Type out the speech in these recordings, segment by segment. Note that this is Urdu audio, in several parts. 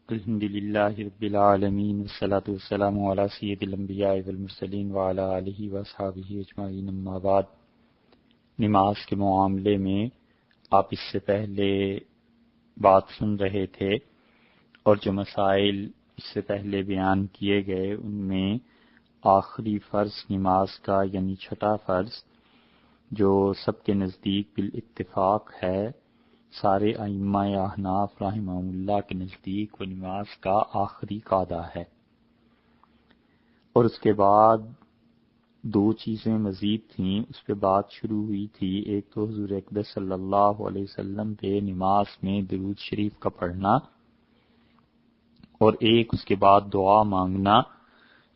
الحمد للہ رب العالمین والصلاة والسلام علی سید الانبیاء والمرسلین وعلی آلہ واصحابہ اجمعین، اما بعد۔ نماز کے معاملے میں آپ اس سے پہلے بات سن رہے تھے اور جو مسائل اس سے پہلے بیان کیے گئے ان میں آخری فرض نماز کا یعنی چھٹا فرض جو سب کے نزدیک بالاتفاق ہے، سارے ائمہ احناف رحمہ اللہ کے نزدیک وہ نماز کا آخری قاعدہ ہے۔ اور اس کے بعد دو چیزیں مزید تھیں، اس پہ بات شروع ہوئی تھی۔ ایک تو حضور اقدس صلی اللہ علیہ وسلم پہ نماز میں درود شریف کا پڑھنا، اور ایک اس کے بعد دعا مانگنا۔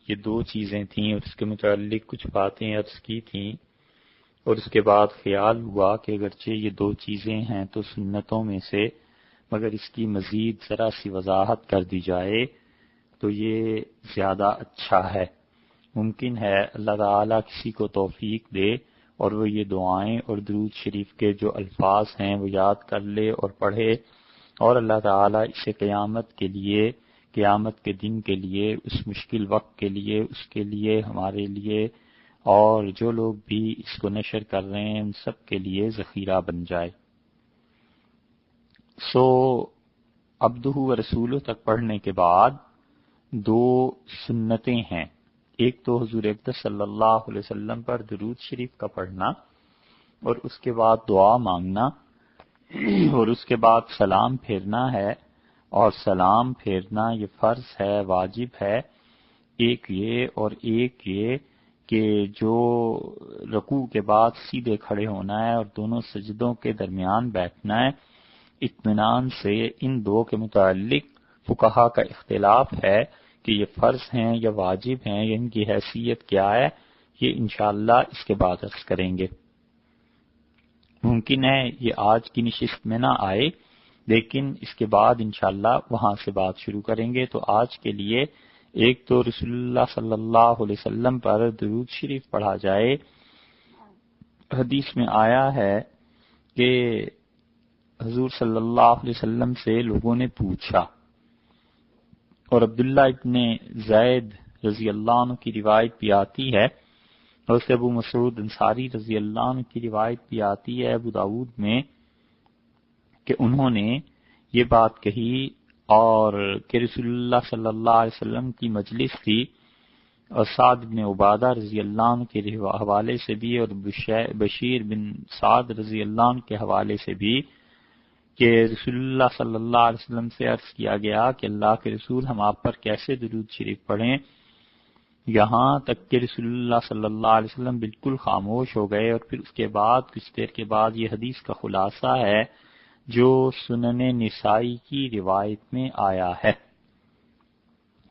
یہ دو چیزیں تھیں اور اس کے متعلق کچھ باتیں عرض کی تھیں، اور اس کے بعد خیال ہوا کہ اگرچہ یہ دو چیزیں ہیں تو سنتوں میں سے، مگر اس کی مزید ذرا سی وضاحت کر دی جائے تو یہ زیادہ اچھا ہے۔ ممکن ہے اللہ تعالیٰ کسی کو توفیق دے اور وہ یہ دعائیں اور درود شریف کے جو الفاظ ہیں وہ یاد کر لے اور پڑھے، اور اللہ تعالیٰ اسے قیامت کے دن کے لیے، اس مشکل وقت کے لیے، اس کے لیے، ہمارے لیے اور جو لوگ بھی اس کو نشر کر رہے ہیں ان سب کے لیے ذخیرہ بن جائے۔ عبدہ و رسولہ تک پڑھنے کے بعد دو سنتیں ہیں۔ ایک تو حضور اقدس صلی اللہ علیہ وسلم پر درود شریف کا پڑھنا، اور اس کے بعد دعا مانگنا، اور اس کے بعد سلام پھیرنا ہے، اور سلام پھیرنا یہ فرض ہے، واجب ہے۔ ایک یہ اور ایک یہ کہ جو رکوع کے بعد سیدھے کھڑے ہونا ہے اور دونوں سجدوں کے درمیان بیٹھنا ہے۔ اطمینان سے ان دو کے متعلق فقہا کا اختلاف ہے کہ یہ فرض ہیں یا واجب ہیں، یا ان کی حیثیت کیا ہے، یہ انشاءاللہ اس کے بعد عرض کریں گے۔ ممکن ہے یہ آج کی نشست میں نہ آئے، لیکن اس کے بعد انشاءاللہ وہاں سے بات شروع کریں گے۔ تو آج کے لیے ایک تو رسول اللہ صلی اللہ علیہ وسلم پر درود شریف پڑھا جائے۔ حدیث میں آیا ہے کہ حضور صلی اللہ علیہ وسلم سے لوگوں نے پوچھا، اور عبداللہ ابن زید رضی اللہ عنہ کی روایت بھی آتی ہے، اور اس سے ابو مسعود انصاری رضی اللہ عنہ کی روایت بھی آتی ہے ابو داؤد میں، کہ انہوں نے یہ بات کہی، اور کہ رسول اللہ صلی اللہ علیہ وسلم کی مجلس تھی، اور سعد بن عبادہ رضی اللہ عنہ کے حوالے سے بھی، اور بشیر بن سعد رضی اللہ عنہ کے حوالے سے بھی، کہ رسول اللہ صلی اللہ علیہ وسلم سے عرض کیا گیا کہ اللہ کے رسول ہم آپ پر کیسے درود شریف پڑھیں، یہاں تک کہ رسول اللہ صلی اللہ علیہ وسلم بالکل خاموش ہو گئے۔ اور پھر اس کے بعد کچھ دیر کے بعد یہ حدیث کا خلاصہ ہے جو سنن نسائی کی روایت میں آیا ہے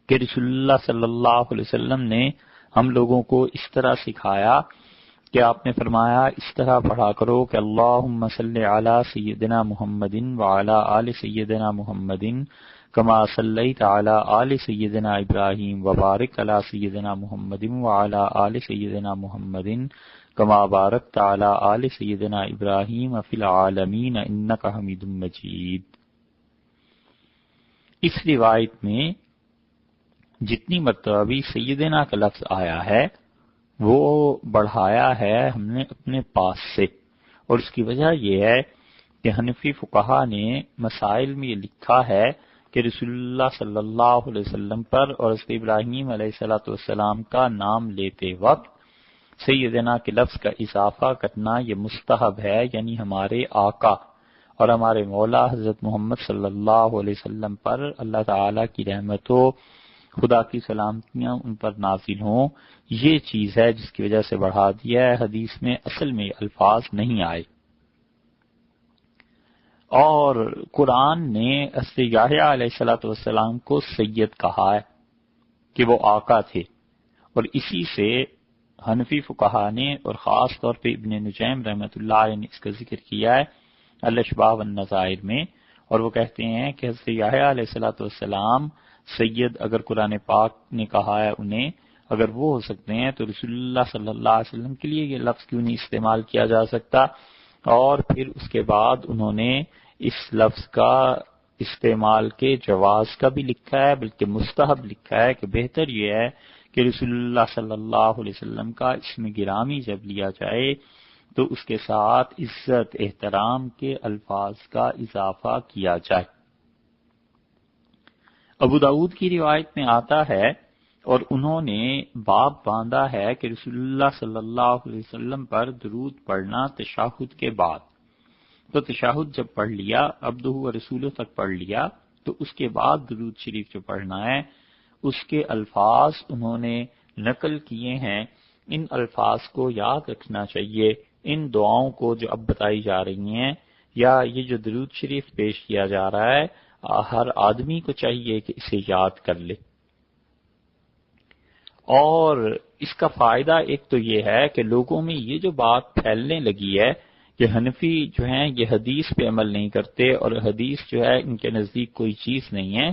کہ رسول اللہ صلی اللہ علیہ وسلم نے ہم لوگوں کو اس طرح سکھایا کہ آپ نے فرمایا اس طرح پڑھا کرو کہ اللہم صلی علی سیدنا محمد وعلی آل سیدنا محمد کما صلیت علی آل سیدنا ابراہیم وبارک علی سیدنا محمد وعلی آل سیدنا محمد کما بارکت علی آل سیدنا ابراہیم فی العالمین انک حمید مجید۔ اس روایت میں جتنی مرتبہ بھی سیدنا کا لفظ آیا ہے وہ بڑھایا ہے ہم نے اپنے پاس سے، اور اس کی وجہ یہ ہے کہ حنفی فقہا نے مسائل میں یہ لکھا ہے کہ رسول اللہ صلی اللہ علیہ وسلم پر اور حضرت ابراہیم علیہ السلام کا نام لیتے وقت سیدنا کے لفظ کا اضافہ کرنا یہ مستحب ہے، یعنی ہمارے آقا اور ہمارے مولا حضرت محمد صلی اللہ علیہ وسلم پر اللہ تعالی کی رحمت ہو، خدا کی سلامتیاں ان پر نازل ہوں، یہ چیز ہے جس کی وجہ سے بڑھا دیا ہے۔ حدیث میں اصل میں الفاظ نہیں آئے، اور قرآن نے حضرت یحییٰ علیہ السلام کو سید کہا ہے کہ وہ آقا تھے، اور اسی سے حنفی فقہا نے اور خاص طور پہ ابن نجیم رحمۃ اللہ علیہ نے اس کا ذکر کیا ہے الاشباح والنظائر میں، اور وہ کہتے ہیں کہ حضرت یحییٰ علیہ السلام سید اگر قرآن پاک نے کہا ہے انہیں، اگر وہ ہو سکتے ہیں تو رسول اللہ صلی اللہ علیہ وسلم کے لیے یہ لفظ کیوں نہیں استعمال کیا جا سکتا؟ اور پھر اس کے بعد انہوں نے اس لفظ کا استعمال کے جواز کا بھی لکھا ہے، بلکہ مستحب لکھا ہے کہ بہتر یہ ہے کہ رسول اللہ صلی اللہ علیہ وسلم کا اسم گرامی جب لیا جائے تو اس کے ساتھ عزت احترام کے الفاظ کا اضافہ کیا جائے۔ ابو داؤد کی روایت میں آتا ہے اور انہوں نے باب باندھا ہے کہ رسول اللہ صلی اللہ علیہ وسلم پر درود پڑھنا تشہد کے بعد، تو تشہد جب پڑھ لیا، عبدہ و رسولہ تک پڑھ لیا، تو اس کے بعد درود شریف جو پڑھنا ہے اس کے الفاظ انہوں نے نقل کیے ہیں۔ ان الفاظ کو یاد رکھنا چاہیے، ان دعاؤں کو جو اب بتائی جا رہی ہیں یا یہ جو درود شریف پیش کیا جا رہا ہے، ہر آدمی کو چاہیے کہ اسے یاد کر لے۔ اور اس کا فائدہ ایک تو یہ ہے کہ لوگوں میں یہ جو بات پھیلنے لگی ہے کہ حنفی جو ہیں یہ حدیث پہ عمل نہیں کرتے اور حدیث جو ہے ان کے نزدیک کوئی چیز نہیں ہے،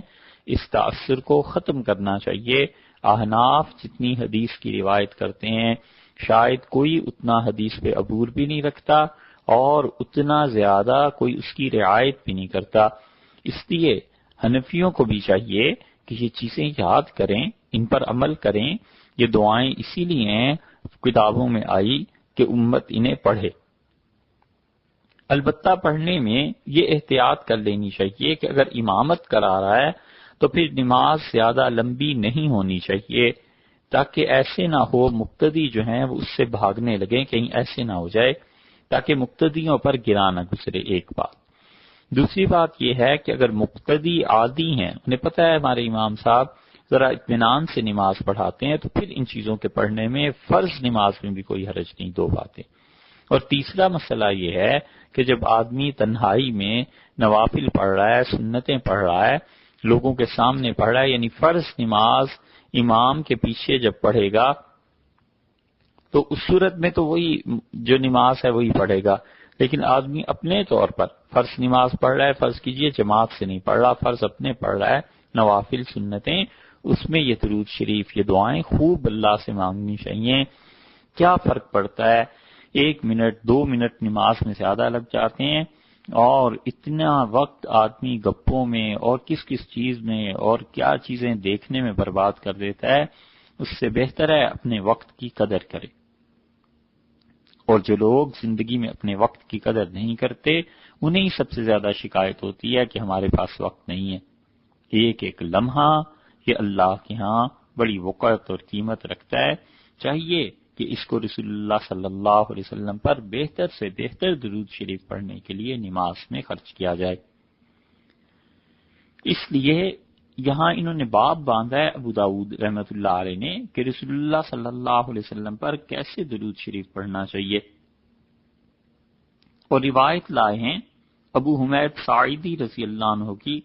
اس تاثر کو ختم کرنا چاہیے۔ احناف جتنی حدیث کی روایت کرتے ہیں شاید کوئی اتنا حدیث پہ عبور بھی نہیں رکھتا اور اتنا زیادہ کوئی اس کی رعایت بھی نہیں کرتا۔ اس لیے حنفیوں کو بھی چاہیے کہ یہ چیزیں یاد کریں، ان پر عمل کریں۔ یہ دعائیں اسی لیے ہیں کتابوں میں آئی کہ امت انہیں پڑھے۔ البتہ پڑھنے میں یہ احتیاط کر لینی چاہیے کہ اگر امامت کرا رہا ہے تو پھر نماز زیادہ لمبی نہیں ہونی چاہیے، تاکہ ایسے نہ ہو مقتدی جو ہیں وہ اس سے بھاگنے لگیں، کہیں ایسے نہ ہو جائے، تاکہ مقتدیوں پر گرا نہ گزرے۔ ایک بات۔ دوسری بات یہ ہے کہ اگر مقتدی عادی ہیں، انہیں پتہ ہے ہمارے امام صاحب ذرا اطمینان سے نماز پڑھاتے ہیں، تو پھر ان چیزوں کے پڑھنے میں فرض نماز میں بھی کوئی حرج نہیں۔ دو باتیں۔ اور تیسرا مسئلہ یہ ہے کہ جب آدمی تنہائی میں نوافل پڑھ رہا ہے، سنتیں پڑھ رہا ہے، لوگوں کے سامنے پڑھ رہا ہے، یعنی فرض نماز امام کے پیچھے جب پڑھے گا تو اس صورت میں تو وہی جو نماز ہے وہی پڑھے گا، لیکن آدمی اپنے طور پر فرض نماز پڑھ رہا ہے، فرض کیجئے جماعت سے نہیں پڑھ رہا، فرض اپنے پڑھ رہا ہے، نوافل سنتیں، اس میں یہ درود شریف، یہ دعائیں خوب اللہ سے مانگنی چاہیے۔ کیا فرق پڑتا ہے؟ 1 منٹ 2 منٹ نماز میں زیادہ لگ جاتے ہیں اور اتنا وقت آدمی گپوں میں اور کس کس چیز میں اور کیا چیزیں دیکھنے میں برباد کر دیتا ہے۔ اس سے بہتر ہے اپنے وقت کی قدر کرے۔ اور جو لوگ زندگی میں اپنے وقت کی قدر نہیں کرتے انہیں سب سے زیادہ شکایت ہوتی ہے کہ ہمارے پاس وقت نہیں ہے۔ ایک ایک لمحہ یہ اللہ کے ہاں بڑی وقت اور قیمت رکھتا ہے۔ چاہیے کہ اس کو رسول اللہ صلی اللہ علیہ وسلم پر بہتر سے بہتر درود شریف پڑھنے کے لیے نماز میں خرچ کیا جائے۔ اس لیے یہاں انہوں نے باب باندھا ہے ابو داؤد رحمۃ اللہ علیہ نے کہ رسول اللہ صلی اللہ علیہ وسلم پر کیسے درود شریف پڑھنا چاہیے، اور روایت لائے ہیں ابو حمید ساعدی رضی اللہ عنہ کی،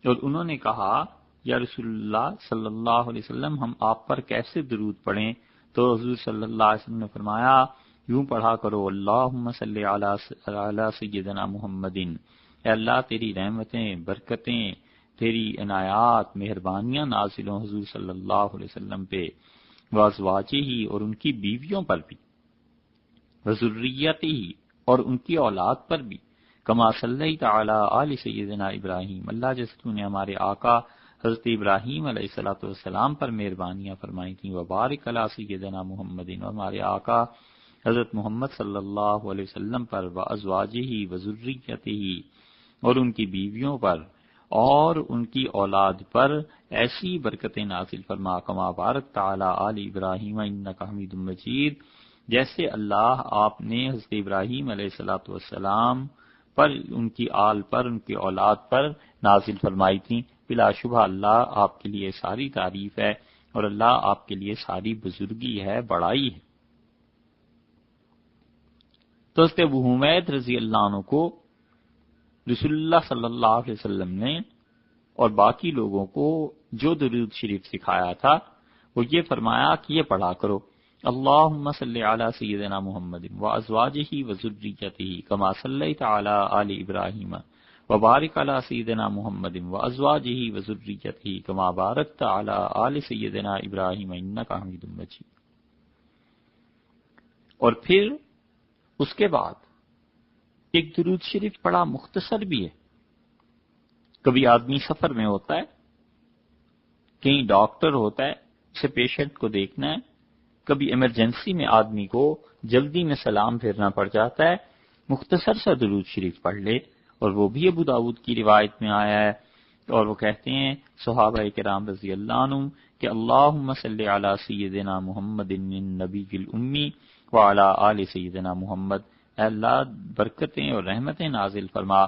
اور انہوں نے کہا یا رسول اللہ صلی اللہ علیہ وسلم ہم آپ پر کیسے درود پڑھیں؟ تو حضور صلی اللہ علیہ وسلم نے فرمایا یوں پڑھا کرو، اللہم صلی علی سیدنا محمد، اے اللہ تیری رحمتیں، برکتیں، تیری عنایات، مہربانیاں نازل ہوں حضور صلی اللہ علیہ وسلم پہ، وازواجہ ہی، اور ان کی بیویوں پر بھی، وذریتہ ہی، اور ان کی اولاد پر بھی، کما صلیت علی آل سیدنا ابراہیم، اللہ جیسے تو نے ہمارے آقا حضرت ابراہیم علیہ الصلوۃ والسلام پر مہربانیاں فرمائی تھیں، وبارک علی سیدنا محمد، اور ہمارے آقا حضرت محمد صلی اللہ علیہ وسلم پر، وازواجہ وذریتہ، اور ان کی بیویوں پر اور ان کی اولاد پر ایسی برکتیں نازل فرما، کما بارک تعالی آل ابراہیم انک حمید مجید، جیسے اللہ آپ نے حضرت ابراہیم علیہ الصلوۃ والسلام پر، ان کی آل پر، ان کی اولاد پر نازل فرمائی تھی۔ بلا شبہ اللہ آپ کے لیے ساری تعریف ہے اور اللہ آپ کے لیے ساری بزرگی ہے، بڑائی ہے۔ تو حضرت ابو حمید رضی اللہ عنہ کو رسول اللہ صلی اللہ علیہ وسلم نے اور باقی لوگوں کو جو درود شریف سکھایا تھا وہ یہ فرمایا کہ یہ پڑھا کرو، اللہم صلی علی سیدنا محمد وازواجہ وذریتہ کما صلیت علی آل ابراہیم وبارک علی سیدنا محمد وازواجہ وذریتہ کما بارکت علی آل سیدنا ابراہیم انک حمید مجید۔ اور پھر اس کے بعد ایک درود شریف بڑا مختصر بھی ہے، کبھی آدمی سفر میں ہوتا ہے، کہیں ڈاکٹر ہوتا ہے، اسے پیشنٹ کو دیکھنا ہے، کبھی ایمرجنسی میں آدمی کو جلدی میں سلام پھیرنا پڑ جاتا ہے، مختصر سا درود شریف پڑھ لے، اور وہ بھی ابو داؤد کی روایت میں آیا ہے، اور وہ کہتے ہیں صحابہ کرام رضی اللہ عنہم کہ اللہم صلی علی سیدنا محمد النبی الامی وعلی آل سیدنا محمد، اے اللہ برکتیں اور رحمتیں نازل فرما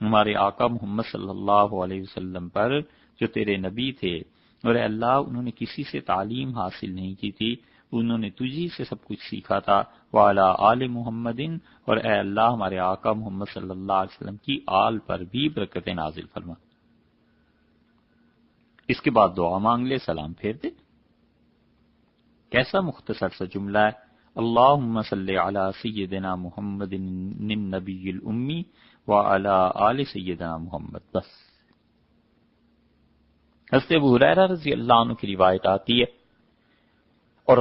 ہمارے آقا محمد صلی اللہ علیہ وسلم پر جو تیرے نبی تھے، اور اے اللہ انہوں نے کسی سے تعلیم حاصل نہیں کی تھی، انہوں نے تجھی سے سب کچھ سیکھا تھا، وعلی آل محمد، اور اے اللہ ہمارے آقا محمد صلی اللہ علیہ وسلم کی آل پر بھی برکتیں نازل فرما۔ اس کے بعد دعا مانگ لے، سلام پھیر دے۔ کیسا مختصر سا جملہ ہے، اللہم صلی علی سیدنا محمد النبی الامی وعلی آل سیدنا محمد، بس۔ حضرت ابو ہریرہ رضی اللہ عنہ کی روایت آتی ہے، اور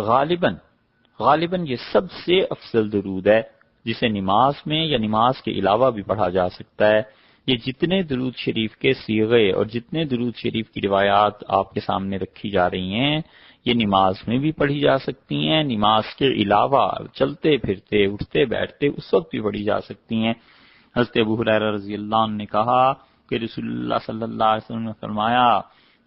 غالباً یہ سب سے افضل درود ہے جسے نماز میں یا نماز کے علاوہ بھی پڑھا جا سکتا ہے۔ یہ جتنے درود شریف کے صیغے اور جتنے درود شریف کی روایات آپ کے سامنے رکھی جا رہی ہیں، یہ نماز میں بھی پڑھی جا سکتی ہیں، نماز کے علاوہ چلتے پھرتے اٹھتے بیٹھتے اس وقت بھی پڑھی جا سکتی ہیں۔ حضرت ابو ہریرہ رضی اللہ عنہ نے کہا کہ رسول اللہ صلی اللہ علیہ وسلم نے فرمایا،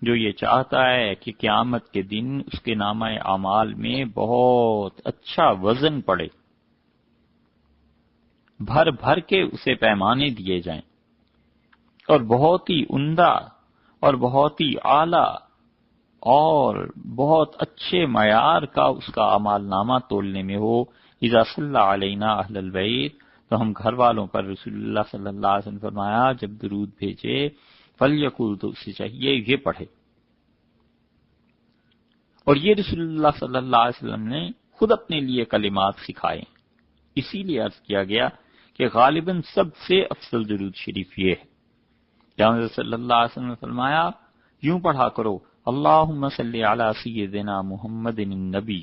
جو یہ چاہتا ہے کہ قیامت کے دن اس کے نامہ اعمال میں بہت اچھا وزن پڑے، بھر بھر کے اسے پیمانے دیے جائیں، اور بہت ہی عمدہ اور بہت ہی اعلیٰ اور بہت اچھے معیار کا اس کا اعمال نامہ تولنے میں ہو، اذا صلی علینا اہل البیت، تو ہم گھر والوں پر رسول اللہ صلی اللہ علیہ وسلم فرمایا جب درود بھیجے فلیقول، تو اسے چاہیے یہ پڑھے۔ اور یہ رسول اللہ صلی اللہ علیہ وسلم نے خود اپنے لیے کلمات سکھائے، اسی لیے عرض کیا گیا کہ غالباً سب سے افضل درود شریف یہ ہے۔ جہاں صلی اللہ علیہ وسلم نے فرمایا یوں پڑھا کرو، اللہم صلی علی سیدنا محمد النبی،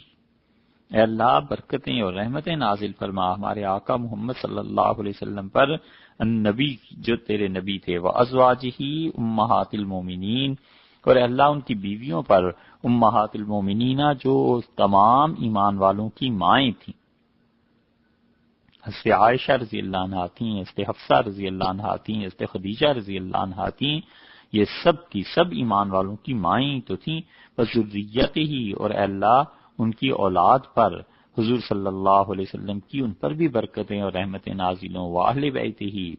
اے اللہ برکتیں اور رحمتیں نازل فرما ہمارے آقا محمد صلی اللہ علیہ وسلم پر، النبی جو تیرے نبی تھے، وازواجہ امہات المومنین، اور اے اللہ ان کی بیویوں پر، امہات المومنین جو تمام ایمان والوں کی مائیں تھیں، حضرت عائشہ رضی اللہ عنہا تھیں، حضرت حفصہ رضی اللہ عنہا تھیں، حضرت خدیجہ رضی اللہ عنہا تھیں، یہ سب کی سب ایمان والوں کی مائیں تو تھیں، وذریت ہی، اور اے اللہ ان کی اولاد پر، حضور صلی اللہ علیہ وسلم کی ان پر بھی برکتیں اور رحمتیں نازل ہوں، واہل بیت ہی،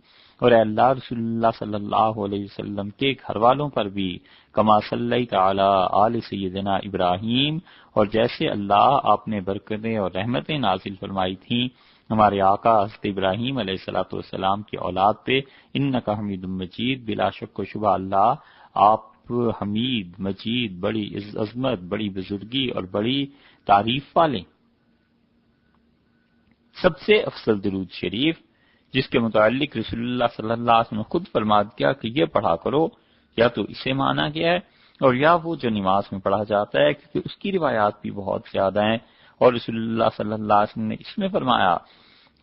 اور اے اللہ رسول اللہ صلی اللہ علیہ وسلم کے گھر والوں پر بھی، کما صلیت علی آل سیدنا ابراہیم، اور جیسے اللہ آپ نے برکتیں اور رحمتیں نازل فرمائی تھیں ہمارے آقا حضرت ابراہیم علیہ الصلوۃ والسلام کی اولاد پہ، انک حمید مجید، بلا شک و شبہ اللہ آپ حمید مجید، بڑی عظمت، بڑی بزرگی اور بڑی تعریف والے۔ سب سے افضل درود شریف جس کے متعلق رسول اللہ صلی اللہ علیہ وسلم نے خود فرما دیا کہ یہ پڑھا کرو، یا تو اسے مانا گیا ہے اور یا وہ جو نماز میں پڑھا جاتا ہے، کیونکہ اس کی روایات بھی بہت زیادہ ہیں، اور رسول اللہ صلی اللہ علیہ وسلم نے اس میں فرمایا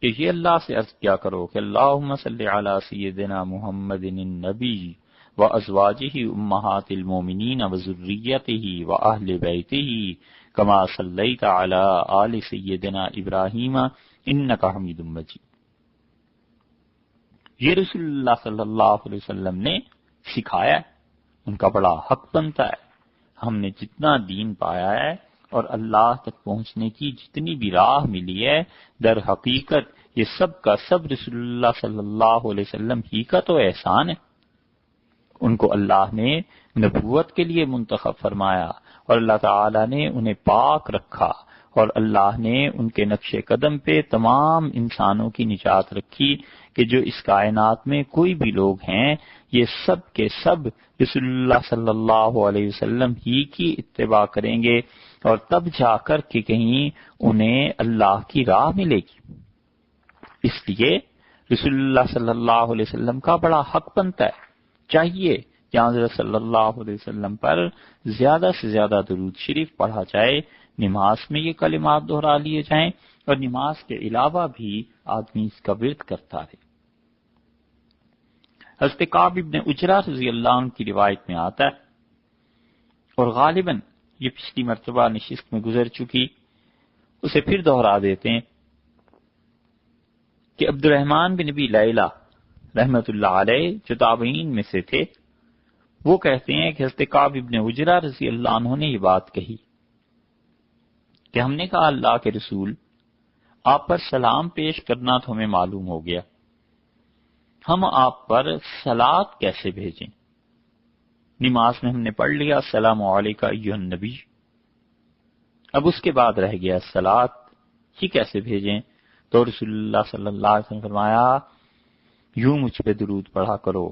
کہ یہ اللہ سے عرض کیا کرو کہ اللہم صلی علی سیدنا محمد النبی وازواجہ امہات المومنین وذریتہ واہل بیتہ کما صلیت علی آل سیدنا ابراہیم انک حمید مجید۔ یہ رسول اللہ صلی اللہ علیہ وسلم نے سکھایا ہے، ان کا بڑا حق بنتا ہے۔ ہم نے جتنا دین پایا ہے اور اللہ تک پہنچنے کی جتنی بھی راہ ملی ہے، در حقیقت یہ سب کا سب رسول اللہ صلی اللہ علیہ وسلم ہی کا تو احسان ہے۔ ان کو اللہ نے نبوت کے لیے منتخب فرمایا، اور اللہ تعالی نے انہیں پاک رکھا، اور اللہ نے ان کے نقش قدم پہ تمام انسانوں کی نجات رکھی کہ جو اس کائنات میں کوئی بھی لوگ ہیں، یہ سب کے سب رسول اللہ صلی اللہ علیہ وسلم ہی کی اتباع کریں گے، اور تب جا کر کہ کہیں انہیں اللہ کی راہ ملے گی۔ اس لیے رسول اللہ صلی اللہ علیہ وسلم کا بڑا حق بنتا ہے، چاہیے کہ حضرت صلی اللہ علیہ وسلم پر زیادہ سے زیادہ درود شریف پڑھا جائے، نماز میں یہ کلمات دہرا لیے جائیں، اور نماز کے علاوہ بھی آدمی اس کا ورد کرتا رہے۔ حضرت کعب ابن عجرہ رضی اللہ عنہ کی روایت میں آتا ہے، اور غالباً یہ پچھلی مرتبہ نشست میں گزر چکی، اسے پھر دوہرا دیتے ہیں کہ عبد الرحمن بن ابی لیلہ رحمت اللہ علیہ جو تابعین میں سے تھے، وہ کہتے ہیں کہ حضرت کعب ابن عجرہ رضی اللہ عنہ نے یہ بات کہی کہ ہم نے کہا اللہ کے رسول، آپ پر سلام پیش کرنا تو ہمیں معلوم ہو گیا، ہم آپ پر صلات کیسے بھیجیں؟ نماز میں ہم نے پڑھ لیا السلام علیکم ایھا النبی، اب اس کے بعد رہ گیا صلات، یہ کیسے بھیجیں؟ تو رسول اللہ صلی اللہ علیہ وسلم فرمایا یوں مجھ پہ درود پڑھا کرو،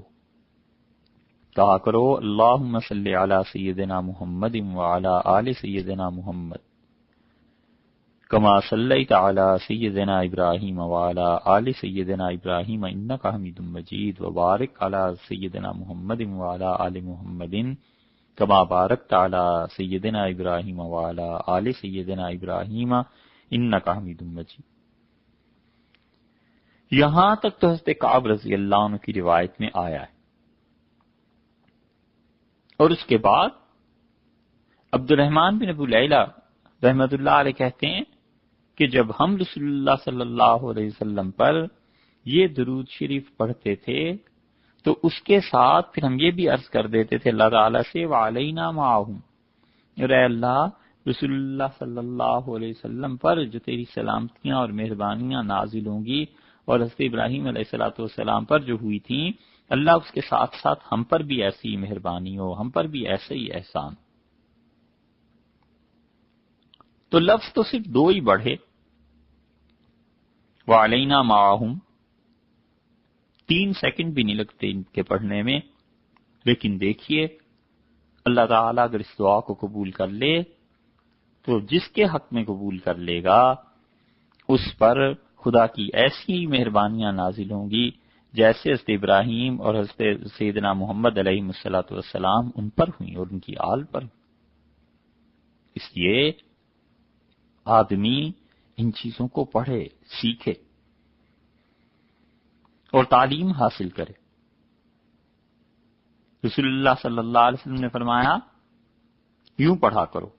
کہا کرو اللہم صلی علی سیدنا محمد وعلی آل سیدنا محمد کما صلیت علی سیدنا ابراہیم وعلی آل سیدنا ابراہیم انک حمید مجید وبارک علی سیدنا محمد وعلی آل محمد کما بارکت علی سیدنا ابراہیم وعلی آل سیدنا ابراہیم انک حمید مجید۔ یہاں تک تو حضرت کعب رضی اللہ عنہ کی روایت میں آیا ہے، اور اس کے بعد عبد الرحمن بن ابو لیلہ رحمت اللہ علیہ کہتے ہیں کہ جب ہم رسول اللہ صلی اللہ علیہ وسلم پر یہ درود شریف پڑھتے تھے تو اس کے ساتھ پھر ہم یہ بھی عرض کر دیتے تھے اللہ تعالیٰ سے وعلینا معہم، اے اللہ رسول اللہ صلی اللہ علیہ وسلم پر جو تیری سلامتیاں اور مہربانیاں نازل ہوں گی اور حضرت ابراہیم علیہ الصلوۃ والسلام پر جو ہوئی تھیں، اللہ اس کے ساتھ ساتھ ہم پر بھی ایسی مہربانی ہو، ہم پر بھی ایسے ہی احسان۔ تو لفظ تو صرف دو ہی بڑھے، وعلینا معہم، 3 سیکنڈ بھی نہیں لگتے ان کے پڑھنے میں، لیکن دیکھیے اللہ تعالیٰ اگر اس دعا کو قبول کر لے تو جس کے حق میں قبول کر لے گا اس پر خدا کی ایسی مہربانیاں نازل ہوں گی جیسے حضرت ابراہیم اور حضرت سیدنا محمد علیہ الصلوۃ والسلام ان پر ہوئی اور ان کی آل پر۔ اس لیے آدمی ان چیزوں کو پڑھے، سیکھے اور تعلیم حاصل کرے۔ رسول اللہ صلی اللہ علیہ وسلم نے فرمایا یوں پڑھا کرو،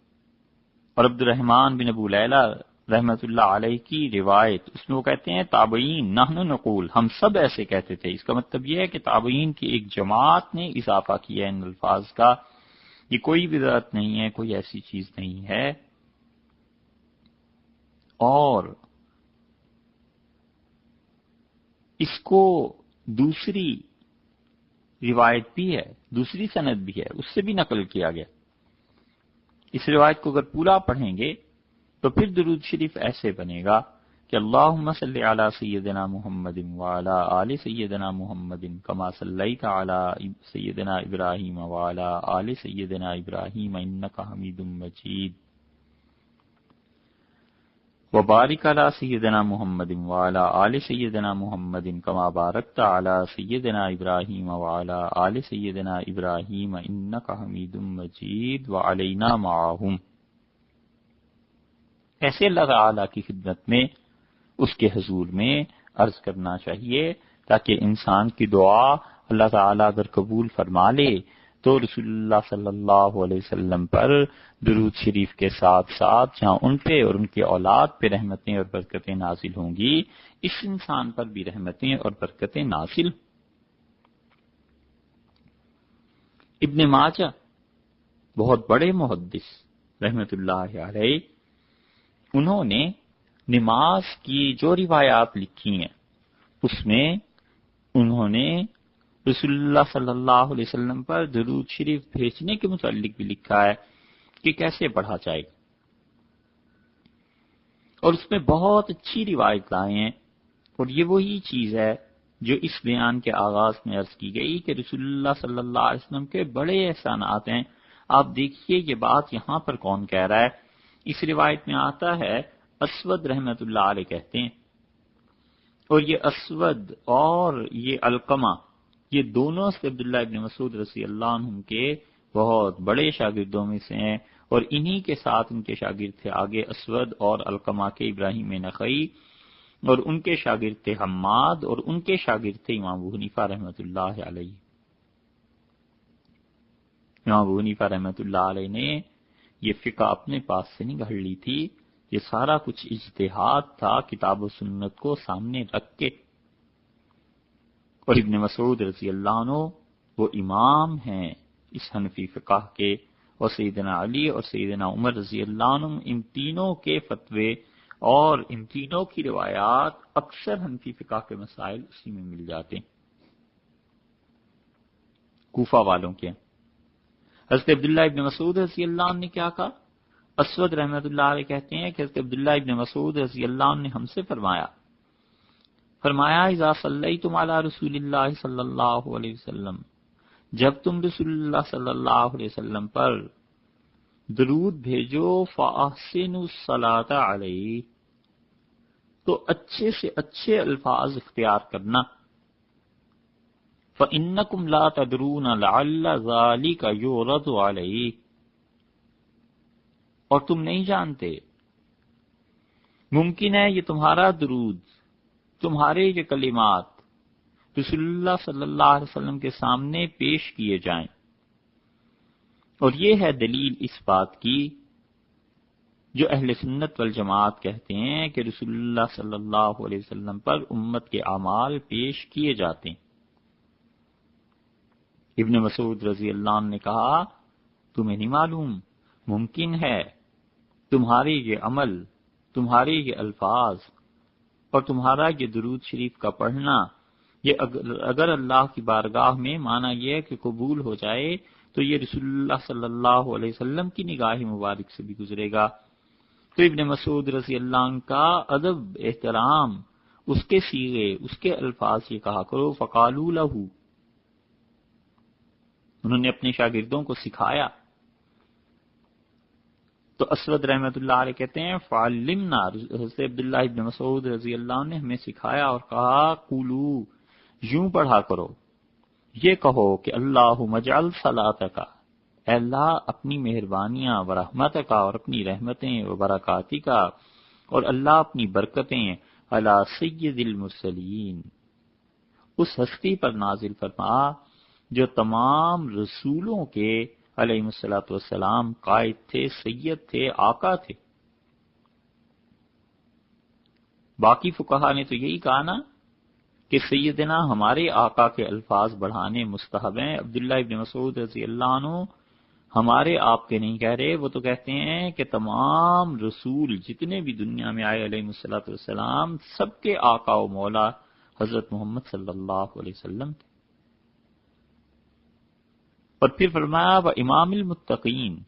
اور عبد الرحمن بن ابو لیلہ رحمت اللہ علیہ کی روایت، اس میں وہ کہتے ہیں تابعین نحن نقول، ہم سب ایسے کہتے تھے۔ اس کا مطلب یہ ہے کہ تابعین کی ایک جماعت نے اضافہ کیا ان الفاظ کا، یہ کوئی بدعت نہیں ہے، کوئی ایسی چیز نہیں ہے۔ اور اس کو دوسری روایت بھی ہے، دوسری سند بھی ہے، اس سے بھی نقل کیا گیا۔ اس روایت کو اگر پورا پڑھیں گے تو پھر درود شریف ایسے بنے گا کہ اللہم صلی علی سیدنا محمد وعلی آل سیدنا محمد کما صلیت علی سیدنا ابراہیم وعلی آل سیدنا ابراہیم انک حمید مجید وبارک علی سیدنا محمد وعلی آل سیدنا محمد کما بارکت علی سیدنا ابراہیم وعلی آل سیدنا ابراہیم انک حمید مجید وعلینا معہم۔ ایسے اللہ تعالیٰ کی خدمت میں اس کے حضور میں عرض کرنا چاہیے تاکہ انسان کی دعا اللہ تعالیٰ اگر قبول فرما لے تو رسول اللہ صلی اللہ علیہ وسلم پر درود شریف کے ساتھ ساتھ جہاں ان پہ اور ان کے اولاد پہ رحمتیں اور برکتیں نازل ہوں گی، اس انسان پر بھی رحمتیں اور برکتیں نازل۔ ابن ماجہ بہت بڑے محدث رحمت اللہ علیہ، انہوں نے نماز کی جو روایات لکھی ہیں اس میں انہوں نے رسول اللہ صلی اللہ علیہ وسلم پر درود شریف بھیجنے کے متعلق بھی لکھا ہے کہ کیسے پڑھا جائے گا، اور اس میں بہت اچھی روایت لائے ہیں۔ اور یہ وہی چیز ہے جو اس بیان کے آغاز میں عرض کی گئی کہ رسول اللہ صلی اللہ علیہ وسلم کے بڑے احسانات ہیں۔ آپ دیکھیے یہ بات یہاں پر کون کہہ رہا ہے، اس روایت میں آتا ہے اسود رحمت اللہ علیہ کہتے ہیں، اور یہ اسود اور یہ علقمہ یہ دونوں سے عبداللہ ابن مسعود رضی اللہ عنہ کے بہت بڑے شاگردوں میں سے ہیں، اور انہی کے ساتھ ان کے شاگرد تھے آگے اسود اور علقمہ کے ابراہیم نخعی، اور ان کے شاگرد تھے حماد، اور ان کے شاگرد تھے امام ابو حنیفہ رحمۃ اللہ علیہ۔ امام ابو حنیفہ رحمۃ اللہ علیہ نے یہ فقہ اپنے پاس سے نہیں گھڑ لی تھی، یہ سارا کچھ اجتہاد تھا کتاب و سنت کو سامنے رکھ کے۔ اور ابن مسعود رضی اللہ عنہ وہ امام ہیں اس حنفی فقہ کے، اور سیدنا علی اور سیدنا عمر رضی اللہ عنہ ان تینوں کے فتوے اور ان تینوں کی روایات اکثر حنفی فقہ کے مسائل اسی میں مل جاتے ہیں، کوفہ والوں کے۔ حضرت عبداللہ ابن مسعود رضی اللہ عنہ نے کیا کہا؟ اسود رحمۃ اللہ علیہ کہتے ہیں کہ حضرت عبداللہ ابن مسعود رضی اللہ عنہ نے ہم سے فرمایا اذا صلیتم علی رسول اللہ صلی اللہ علیہ وسلم، جب تم رسول اللہ صلی اللہ علیہ وسلم پر درود بھیجو فاحسنوا الصلاۃ علیہ، تو اچھے سے اچھے الفاظ اختیار کرنا، فإنکم لا تدرون لعل ذلک یورد علیہ، اور تم نہیں جانتے، ممکن ہے یہ تمہارا درود، تمہارے یہ کلمات رسول اللہ صلی اللہ علیہ وسلم کے سامنے پیش کیے جائیں۔ اور یہ ہے دلیل اس بات کی جو اہل سنت والجماعت کہتے ہیں کہ رسول اللہ صلی اللہ علیہ وسلم پر امت کے اعمال پیش کیے جاتے ہیں۔ ابن مسعود رضی اللہ عنہ نے کہا تمہیں نہیں معلوم، ممکن ہے تمہارے یہ عمل، تمہارے یہ الفاظ اور تمہارا یہ درود شریف کا پڑھنا، یہ اگر اللہ کی بارگاہ میں مانا یہ ہے کہ قبول ہو جائے تو یہ رسول اللہ صلی اللہ علیہ وسلم کی نگاہ مبارک سے بھی گزرے گا۔ تو ابن مسعود رضی اللہ عنہ کا ادب، احترام، اس کے صیغے، اس کے الفاظ یہ کہا کرو، فقالوا لہ، انہوں نے اپنے شاگردوں کو سکھایا۔ تو اسود رحمۃ اللہ علیہ کہتے ہیں فعلمنا، حضرت عبداللہ ابن مسعود رضی اللہ عنہ نے ہمیں سکھایا اور کہا قولو، یوں پڑھا کرو، یہ کہو کہ اللہم اجعل صلاتک، اے اللہ اپنی مہربانیاں و رحمتک، اور اپنی رحمتیں و برکاتی کا، اور اللہ اپنی برکتیں علی سید المرسلین، اس ہستی پر نازل فرما جو تمام رسولوں کے علیہ الصلوۃ والسلام قائد تھے، سید تھے، آقا تھے۔ باقی فقہا نے تو یہی کہا نا کہ سیدنا ہمارے آقا کے الفاظ بڑھانے مستحب ہیں۔ عبداللہ ابن مسعود رضی اللہ عنہ ہمارے آپ کے نہیں کہہ رہے، وہ تو کہتے ہیں کہ تمام رسول جتنے بھی دنیا میں آئے علیہ الصلوۃ والسلام سب کے آقا و مولا حضرت محمد صلی اللہ علیہ وسلم تھے۔ اور پھر فرمایا امام المتقین،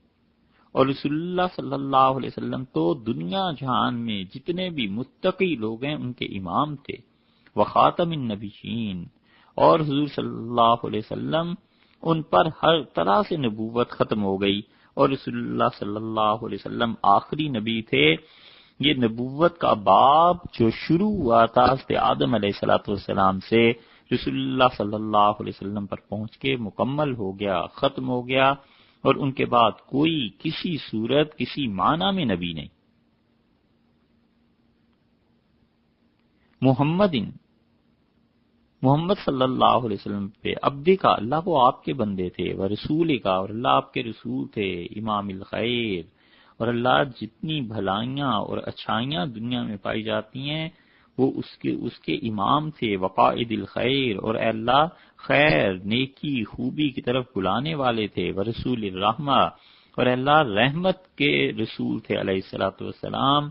اور رسول اللہ صلی اللہ علیہ وسلم تو دنیا جہان میں جتنے بھی متقی لوگ ہیں ان کے امام تھے، وخاتم النبیین، اور حضور صلی اللہ علیہ وسلم ان پر ہر طرح سے نبوت ختم ہو گئی، اور رسول اللہ صلی اللہ علیہ وسلم آخری نبی تھے۔ یہ نبوت کا باب جو شروع ہوا تھا حضرت آدم علیہ الصلوۃ والسلام سے، رسول اللہ صلی اللہ علیہ وسلم پر پہنچ کے مکمل ہو گیا، ختم ہو گیا، اور ان کے بعد کوئی کسی صورت کسی معنی میں نبی نہیں۔ محمد صلی اللہ علیہ وسلم پہ عبد کا، اللہ وہ آپ کے بندے تھے، وہ رسول کا، اور اللہ آپ کے رسول تھے، امام الخیر، اور اللہ جتنی بھلائیاں اور اچھائیاں دنیا میں پائی جاتی ہیں وہ اس کے امام تھے، وقائد الخیر، اور اے اللہ خیر، نیکی، خوبی کی طرف بلانے والے تھے، ورسول الرحمہ، اور اے اللہ رحمت کے رسول تھے علیہ الصلوۃ والسلام۔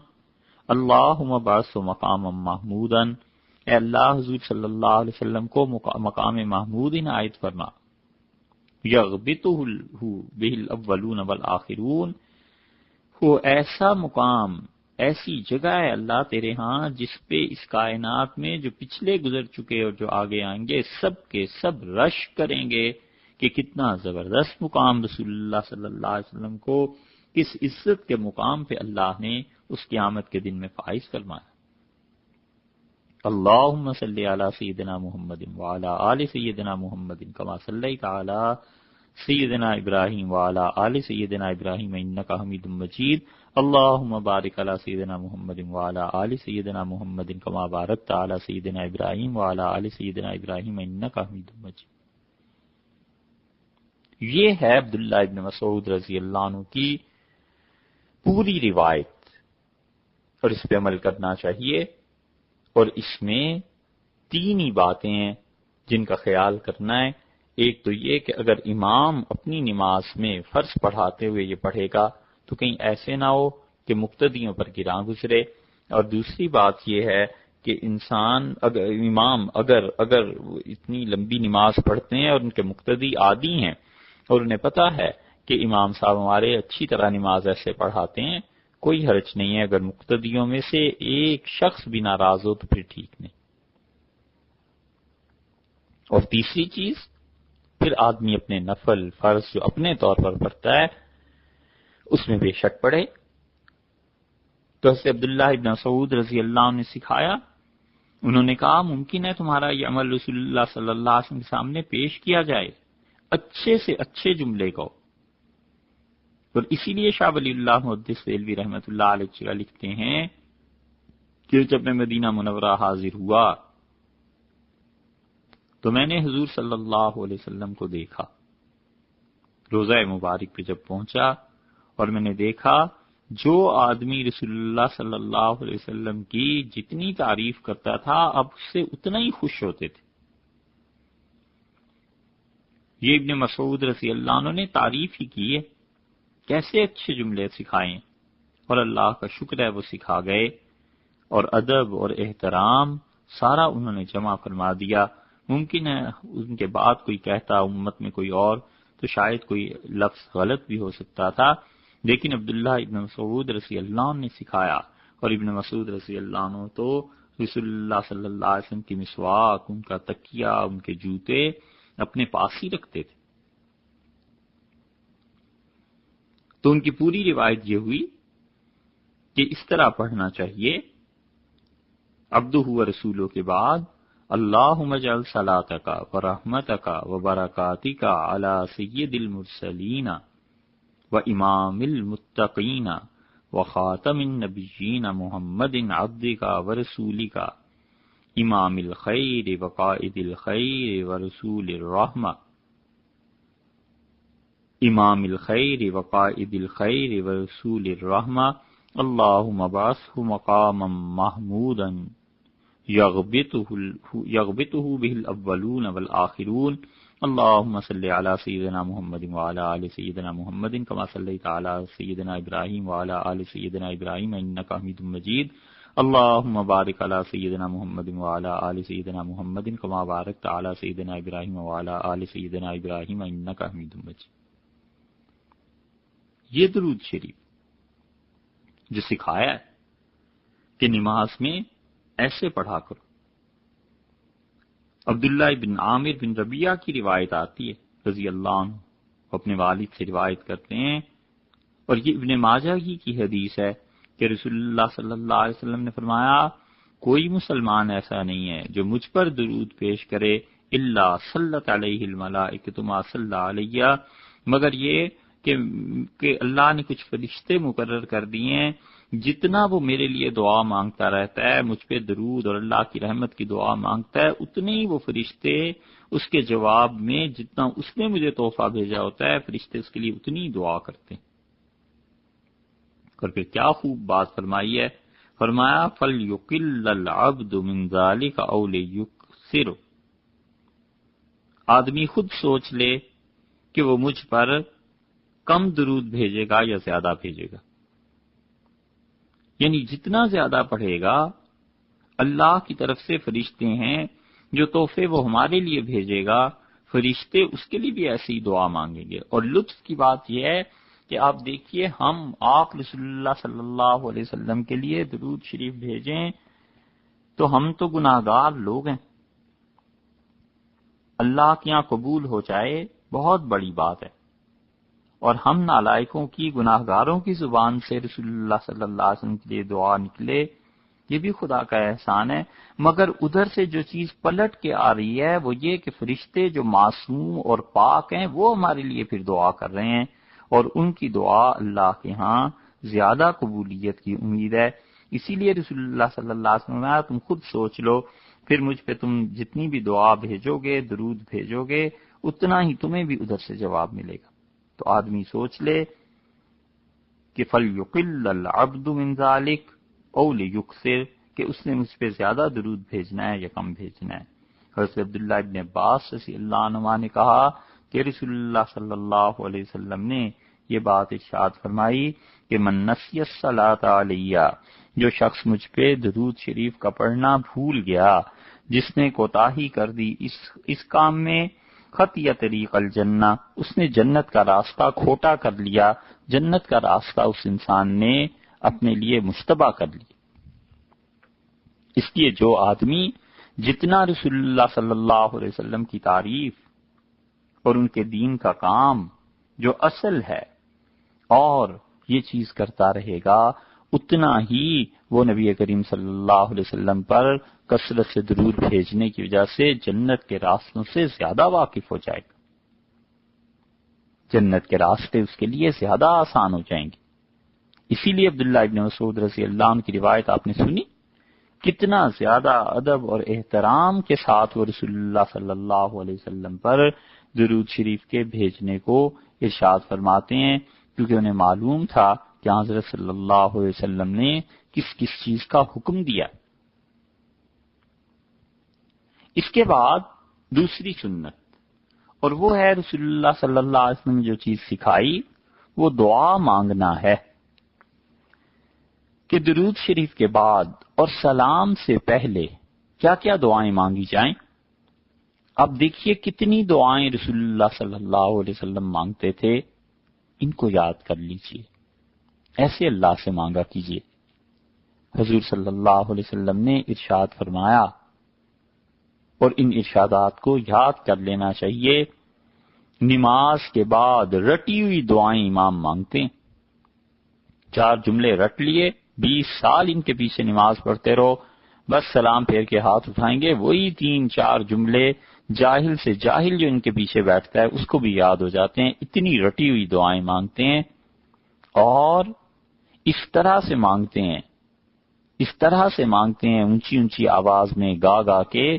اللہم بعث مقاما محمودا، اے اللہ حضور صلی اللہ علیہ وسلم کو مقام محمود عنایت فرما، یغبطہ بہ الاولون والآخرون، وہ ایسا مقام، ایسی جگہ ہے اللہ تیرے ہاں جس پہ اس کائنات میں جو پچھلے گزر چکے اور جو آگے آئیں گے سب کے سب رش کریں گے کہ کتنا زبردست مقام رسول اللہ صلی اللہ علیہ وسلم کو کس عزت کے مقام پہ اللہ نے اس قیامت کے دن میں فائز فرمایا۔ اللہم صلی علی سیدنا محمد وعلی آل سیدنا محمد کما صلیت علی سیدنا ابراہیم وعلی آل سیدنا ابراہیم انکا حمید مجید اللہم بارک علی سیدنا محمد وعلی آل سیدنا محمد کما بارکت علی سیدنا ابراہیم وعلی آل سیدنا ابراہیم انکا حمید مجید۔ یہ ہے عبداللہ ابن مسعود رضی اللہ عنہ کی پوری روایت، اور اس پہ عمل کرنا چاہیے۔ اور اس میں تین ہی باتیں ہیں جن کا خیال کرنا ہے۔ ایک تو یہ کہ اگر امام اپنی نماز میں فرض پڑھاتے ہوئے یہ پڑھے گا تو کہیں ایسے نہ ہو کہ مقتدیوں پر گراں گزرے، اور دوسری بات یہ ہے کہ امام اگر اتنی لمبی نماز پڑھتے ہیں اور ان کے مقتدی عادی ہیں اور انہیں پتا ہے کہ امام صاحب ہمارے اچھی طرح نماز ایسے پڑھاتے ہیں، کوئی حرج نہیں ہے اگر مقتدیوں میں سے ایک شخص بھی ناراض ہو تو پھر ٹھیک نہیں۔ اور تیسری چیز، پھر آدمی اپنے نفل فرض جو اپنے طور پر پڑھتا ہے اس میں بے شک پڑھے۔ تو حضرت عبداللہ ابن مسعود رضی اللہ عنہ نے سکھایا، انہوں نے کہا ممکن ہے تمہارا یہ عمل رسول اللہ صلی اللہ علیہ وسلم کے سامنے پیش کیا جائے، اچھے سے اچھے جملے کو۔ اور اسی لیے شاہ ولی اللہ محدث دہلوی رحمۃ اللہ علیہ لکھتے ہیں کہ جب میں مدینہ منورہ حاضر ہوا تو میں نے حضور صلی اللہ علیہ وسلم کو دیکھا۔ روضہ مبارک پہ جب پہنچا اور میں نے دیکھا جو آدمی رسول اللہ صلی اللہ علیہ وسلم کی جتنی تعریف کرتا تھا اب اس سے اتنا ہی خوش ہوتے تھے۔ یہ ابن مسعود رضی اللہ عنہ نے تعریف ہی کی ہے، کیسے اچھے جملے سکھائیں، اور اللہ کا شکر ہے وہ سکھا گئے، اور ادب اور احترام سارا انہوں نے جمع فرما دیا۔ ممکن ہے ان کے بعد کوئی کہتا امت میں کوئی اور تو شاید کوئی لفظ غلط بھی ہو سکتا تھا، لیکن عبداللہ ابن مسعود رضی اللہ عنہ نے سکھایا۔ اور ابن مسعود رضی اللہ عنہ تو رسول اللہ صلی اللہ علیہ وسلم کی مسواک، ان کا تکیہ، ان کے جوتے اپنے پاس ہی رکھتے تھے۔ تو ان کی پوری روایت یہ ہوئی کہ اس طرح پڑھنا چاہیے عبدہ و رسولوں کے بعد اللہم اجعل صلاتک و رحمتک و برکاتک علی سید المرسلین و امام المتقین و خاتم النبیین محمد عبدک و رسولک امام الخیر و قائد الخیر و رسول الرحمہ امام الخیر و قائد الخیر و رسول الرحمہ اللہم ابعثہ مقاما محمودا یغبطہ بہ الاولون والآخرون اللہم صلی علی سیدنا محمد وعلی آل سیدنا محمد کما صلیت علی سیدنا ابراہیم وعلی آل سیدنا ابراہیم انکا حمید مجید اللہم بارک علی سیدنا محمد وعلی آل سیدنا محمد کما بارکت علی سیدنا ابراہیم وعلی آل سیدنا ابراہیم انکا حمید مجید۔ یہ درود شریف جو سکھایا ہے کہ نماز میں ایسے پڑھا کرو۔ عبداللہ بن عامر بن ربیعہ کی روایت آتی ہے رضی اللہ عنہ، اپنے والد سے روایت کرتے ہیں، اور یہ ابن ماجہ کی حدیث ہے کہ رسول اللہ صلی اللہ علیہ وسلم نے فرمایا کوئی مسلمان ایسا نہیں ہے جو مجھ پر درود پیش کرے الا صلت علیہ الملائکۃ ما صلی علیہ، مگر یہ کہ اللہ نے کچھ فرشتے مقرر کر دیے ہیں جتنا وہ میرے لیے دعا مانگتا رہتا ہے، مجھ پہ درود اور اللہ کی رحمت کی دعا مانگتا ہے، اتنے ہی وہ فرشتے اس کے جواب میں جتنا اس نے مجھے تحفہ بھیجا ہوتا ہے فرشتے اس کے لیے اتنی دعا کرتے ہیں۔ اور پھر کیا خوب بات فرمائی ہے، فرمایا فَلْيُقِلَّ الْعَبْدُ مِنْ ذَلِكَ أَوْ لِيُكْثِرُ، آدمی خود سوچ لے کہ وہ مجھ پر کم درود بھیجے گا یا زیادہ بھیجے گا، یعنی جتنا زیادہ پڑھے گا اللہ کی طرف سے فرشتے ہیں جو تحفے وہ ہمارے لیے بھیجے گا، فرشتے اس کے لیے بھی ایسی دعا مانگیں گے۔ اور لطف کی بات یہ ہے کہ آپ دیکھیے ہم آپ رسول اللہ صلی اللہ علیہ وسلم کے لیے درود شریف بھیجیں تو ہم تو گناہ گار لوگ ہیں، اللہ کے یہاں قبول ہو جائے بہت بڑی بات ہے، اور ہم نالائقوں کی گناہ گاروں کی زبان سے رسول اللہ صلی اللہ علیہ وسلم کے لیے دعا نکلے یہ بھی خدا کا احسان ہے. مگر ادھر سے جو چیز پلٹ کے آ رہی ہے وہ یہ کہ فرشتے جو معصوم اور پاک ہیں وہ ہمارے لیے پھر دعا کر رہے ہیں، اور ان کی دعا اللہ کے ہاں زیادہ قبولیت کی امید ہے. اسی لیے رسول اللہ صلی اللہ علیہ وسلم نے تم خود سوچ لو، پھر مجھ پہ تم جتنی بھی دعا بھیجو گے، درود بھیجو گے، اتنا ہی تمہیں بھی ادھر سے جواب ملے گا. تو آدمی سوچ لے کہ فَلْيُقِلَّ الْعَبْدُ مِنْ ذَلِكَ أَوْ لِيُكْثِرْ، کہ اس نے مجھ پہ زیادہ درود بھیجنا ہے یا کم بھیجنا ہے. حضرت عبداللہ ابن عباس رضی اللہ عنہما نے کہا کہ رسول اللہ صلی اللہ علیہ وسلم نے یہ بات ارشاد فرمائی کہ من نسی الصلاۃ علیہ، جو شخص مجھ پہ درود شریف کا پڑھنا بھول گیا، جس نے کوتاہی کر دی اس کام میں، خطی طریق الجنہ، اس نے جنت کا راستہ کھوٹا کر لیا، جنت کا راستہ اس انسان نے اپنے لیے مشتبہ کر لیا. اس لیے جو آدمی جتنا رسول اللہ صلی اللہ علیہ وسلم کی تعریف اور ان کے دین کا کام جو اصل ہے اور یہ چیز کرتا رہے گا، اتنا ہی وہ نبی کریم صلی اللہ علیہ وسلم پر کثرت سے درود بھیجنے کی وجہ سے جنت کے راستوں سے زیادہ واقف ہو جائے گا. جنت کے راستے اس کے لیے زیادہ آسان ہو جائیں گے. اسی لیے عبداللہ ابن مسعود رضی اللہ عنہ کی روایت آپ نے سنی، کتنا زیادہ ادب اور احترام کے ساتھ وہ رسول اللہ صلی اللہ علیہ وسلم پر درود شریف کے بھیجنے کو ارشاد فرماتے ہیں، کیونکہ انہیں معلوم تھا کہ حضرت صلی اللہ علیہ وسلم نے کس کس چیز کا حکم دیا. اس کے بعد دوسری سنت، اور وہ ہے رسول اللہ صلی اللہ علیہ وسلم نے جو چیز سکھائی وہ دعا مانگنا ہے، کہ درود شریف کے بعد اور سلام سے پہلے کیا کیا دعائیں مانگی جائیں. اب دیکھیے کتنی دعائیں رسول اللہ صلی اللہ علیہ وسلم مانگتے تھے، ان کو یاد کر لیجئے، ایسے اللہ سے مانگا کیجئے. حضور صلی اللہ علیہ وسلم نے ارشاد فرمایا، اور ان ارشادات کو یاد کر لینا چاہیے، نماز کے بعد رٹی ہوئی دعائیں امام مانگتے ہیں. 4 جملے رٹ لیے، 20 سال ان کے پیچھے نماز پڑھتے رہو، بس سلام پھیر کے ہاتھ اٹھائیں گے، وہی 3-4 جملے جاہل سے جاہل جو ان کے پیچھے بیٹھتا ہے اس کو بھی یاد ہو جاتے ہیں. اتنی رٹی ہوئی دعائیں مانگتے ہیں، اور اس طرح سے مانگتے ہیں اونچی اونچی آواز میں گا گا کے،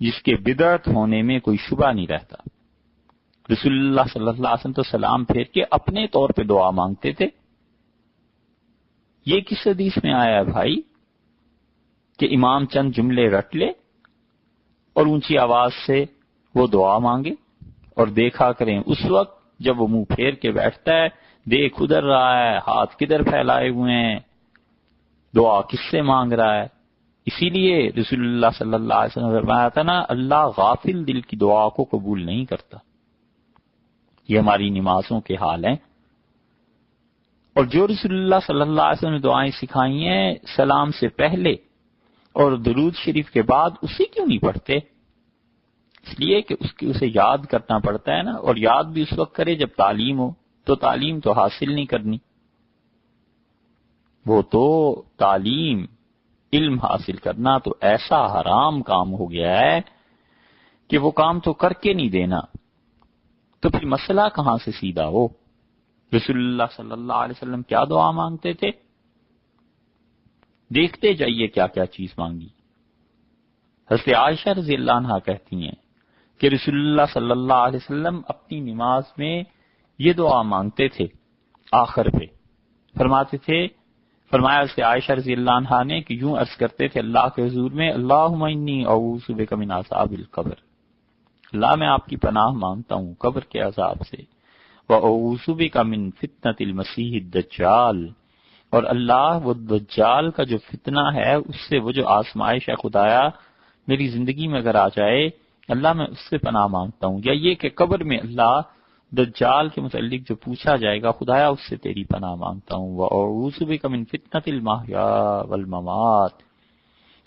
جس کے بدعت ہونے میں کوئی شبہ نہیں رہتا. رسول اللہ صلی اللہ علیہ وسلم تو سلام پھیر کے اپنے طور پہ دعا مانگتے تھے. یہ کس حدیث میں آیا ہے بھائی کہ امام چند جملے رٹ لے اور اونچی آواز سے وہ دعا مانگے، اور دیکھا کریں اس وقت جب وہ منہ پھیر کے بیٹھتا ہے، دیکھ ادھر رہا ہے، ہاتھ کدھر پھیلائے ہوئے ہیں، دعا کس سے مانگ رہا ہے. اسی لیے رسول اللہ صلی اللہ علیہ وسلم نے فرمایا تھا نا، اللہ غافل دل کی دعا کو قبول نہیں کرتا. یہ ہماری نمازوں کے حال ہیں. اور جو رسول اللہ صلی اللہ علیہ وسلم نے دعائیں سکھائی ہیں سلام سے پہلے اور درود شریف کے بعد، اسی کیوں نہیں پڑھتے؟ اس لیے کہ اسے یاد کرنا پڑتا ہے نا، اور یاد بھی اس وقت کرے جب تعلیم ہو. تو تعلیم تو حاصل نہیں کرنی، وہ تو تعلیم علم حاصل کرنا تو ایسا حرام کام ہو گیا ہے کہ وہ کام تو کر کے نہیں دینا. تو پھر مسئلہ کہاں سے سیدھا ہو؟ رسول اللہ صلی اللہ علیہ وسلم کیا دعا مانگتے تھے؟ دیکھتے جائیے کیا کیا چیز مانگی. حضرت عائشہ رضی اللہ عنہا کہتی ہیں کہ رسول اللہ صلی اللہ علیہ وسلم اپنی نماز میں یہ دعا مانگتے تھے آخر پہ، فرمایا حضرت عائشہ رضی اللہ عنہا نے کہ یوں عرض کرتے تھے اللہ کے حضور میں، اللہم انی اعوذ بک من عذاب القبر، اللہ میں آپ کی پناہ مانگتا ہوں قبر کے عذاب سے، وَأَعُوذُ بِكَ مِن فِتْنَةِ الْمَسِيحِ الدَّجَّالِ، اور اللہ وہ دجال کا جو فتنہ ہے اس سے وہ جو آزمائش ہے خدایا میری زندگی میں اگر آ جائے، اللہ میں اس سے پناہ مانگتا ہوں. یا یہ کہ قبر میں اللہ دجال کے متعلق جو پوچھا جائے گا خدایا اس سے تیری پناہ مانگتا ہوں. وَأَعُوذُ بِكَ مِن فِتْنَةِ الْمَحْيَا وَالْمَمَاتِ،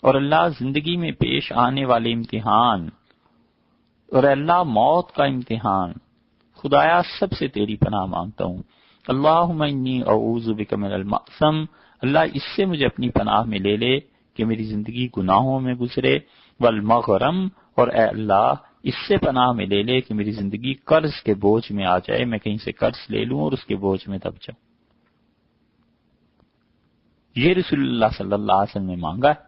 اور اللہ زندگی میں پیش آنے والے امتحان اور اللہ موت کا امتحان، خدایا سب سے تیری پناہ مانگتا ہوں. اللہم انی اعوذ بک من المأثم، اللہ اس سے مجھے اپنی پناہ میں لے لے کہ میری زندگی گناہوں میں گزرے، والمغرم، اور اے اللہ اس سے پناہ میں لے لے کہ میری زندگی قرض کے بوجھ میں آ جائے، میں کہیں سے قرض لے لوں اور اس کے بوجھ میں دب جاؤں۔ یہ رسول اللہ صلی اللہ علیہ وسلم نے مانگا ہے۔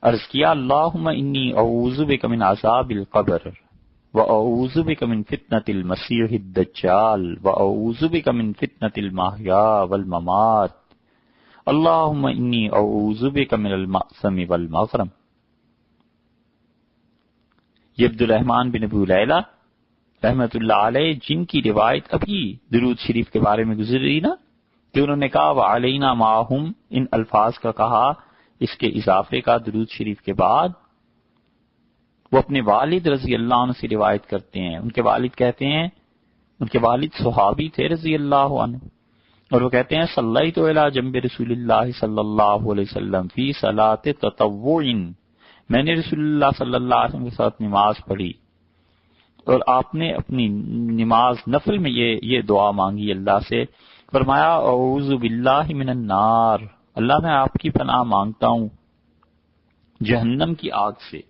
عرض کیا اللہم انی اعوذ بک من عذاب القبر واعوذ بک من فتنة المسیح الدجال واعوذ بک من فتنة المحیا والممات اللہم انی اعوذ بک من المأثم والمغرم۔ یہ عبد الرحمن بن ابو لیلہ رحمت اللہ علیہ، جن کی روایت ابھی درود شریف کے بارے میں گزر رہی نا، کہ انہوں نے کہا وعلینا معہم، ان الفاظ کا کہا اس کے اضافے کا درود شریف کے بعد، وہ اپنے والد رضی اللہ عنہ سے روایت کرتے ہیں۔ ان کے والد کہتے ہیں، ان کے والد صحابی تھے رضی اللہ عنہ، اور وہ کہتے ہیں صلیت الی جنب رسول اللہ صلی اللہ علیہ وسلم فی صلاۃ تطوع، میں نے رسول اللہ صلی اللہ علیہ وسلم کے ساتھ نماز پڑھی اور آپ نے اپنی نماز نفل میں یہ دعا مانگی اللہ سے، فرمایا اعوذ باللہ من النار، اللہ میں آپ کی پناہ مانگتا ہوں جہنم کی آگ سے،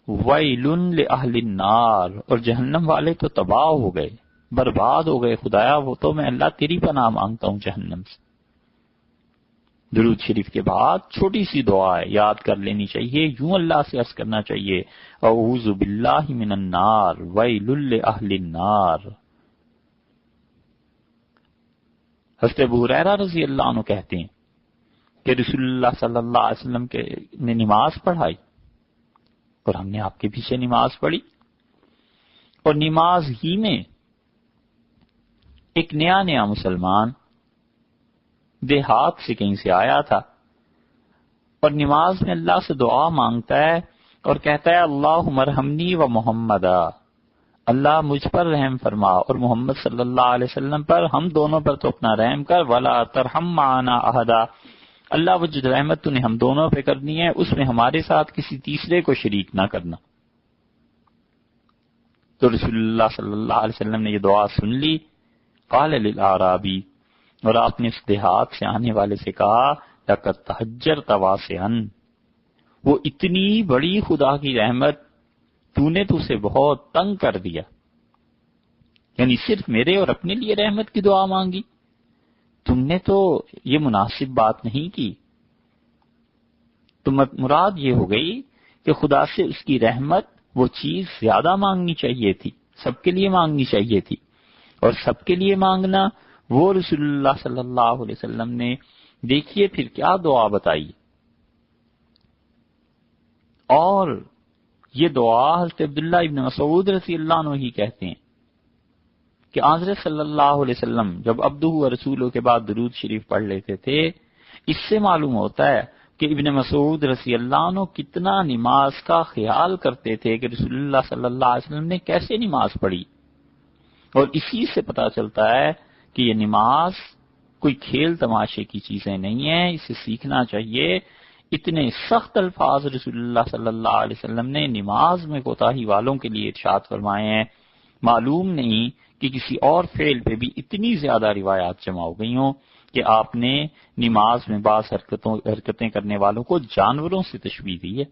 ویل لأہل النار، اور جہنم والے تو تباہ ہو گئے، برباد ہو گئے خدایا، وہ تو میں اللہ تیری پناہ مانگتا ہوں جہنم سے۔ درود شریف کے بعد چھوٹی سی دعا ہے، یاد کر لینی چاہیے، یوں اللہ سے عرض کرنا چاہیے اعوذ باللہ من النار ویل لأہل النار۔ حضرت ابو ہریرہ رضی اللہ عنہ کہتے ہیں کہ رسول اللہ صلی اللہ علیہ وسلم نے نماز پڑھائی اور ہم نے آپ کے پیچھے نماز پڑھی، اور نماز ہی میں ایک نیا مسلمان دیہات سے کہیں سے آیا تھا، اور نماز میں اللہ سے دعا مانگتا ہے اور کہتا ہے اللہم ارحمنی و محمدا، اللہ مجھ پر رحم فرما اور محمد صلی اللہ علیہ وسلم پر، ہم دونوں پر تو اپنا رحم کر، ولا ترحم معنا احدا، اللہ وہ جو رحمت تو نے ہم دونوں پہ کرنی ہے اس میں ہمارے ساتھ کسی تیسرے کو شریک نہ کرنا۔ تو رسول اللہ صلی اللہ علیہ وسلم نے یہ دعا سن لی، قال للاعرابی، اور آپ نے اس دیہات سے آنے والے سے کہا لقد تہجرت واسعا، وہ اتنی بڑی خدا کی رحمت تو نے تو اسے بہت تنگ کر دیا، یعنی صرف میرے اور اپنے لیے رحمت کی دعا مانگی، تم نے تو یہ مناسب بات نہیں کی۔ تو مراد یہ ہو گئی کہ خدا سے اس کی رحمت وہ چیز زیادہ مانگنی چاہیے تھی، سب کے لیے مانگنی چاہیے تھی، اور سب کے لیے مانگنا وہ رسول اللہ صلی اللہ علیہ وسلم نے دیکھیے پھر کیا دعا بتائی، اور یہ دعا حضرت عبداللہ ابن مسعود رضی اللہ عنہ ہی کہتے ہیں کہ حضرت صلی اللہ علیہ وسلم جب عبدہ و رسولہ کے بعد درود شریف پڑھ لیتے تھے، اس سے معلوم ہوتا ہے کہ ابن مسعود رضی اللہ عنہ کتنا نماز کا خیال کرتے تھے کہ رسول اللہ صلی اللہ علیہ وسلم نے کیسے نماز پڑھی، اور اسی سے پتہ چلتا ہے کہ یہ نماز کوئی کھیل تماشے کی چیزیں نہیں ہیں، اسے سیکھنا چاہیے۔ اتنے سخت الفاظ رسول اللہ صلی اللہ علیہ وسلم نے نماز میں کوتاہی والوں کے لیے ارشاد فرمائے ہیں، معلوم نہیں کہ کسی اور فعل پہ بھی اتنی زیادہ روایات جمع ہو گئی ہوں کہ آپ نے نماز میں بعض حرکتیں کرنے والوں کو جانوروں سے تشبیہ دی ہے۔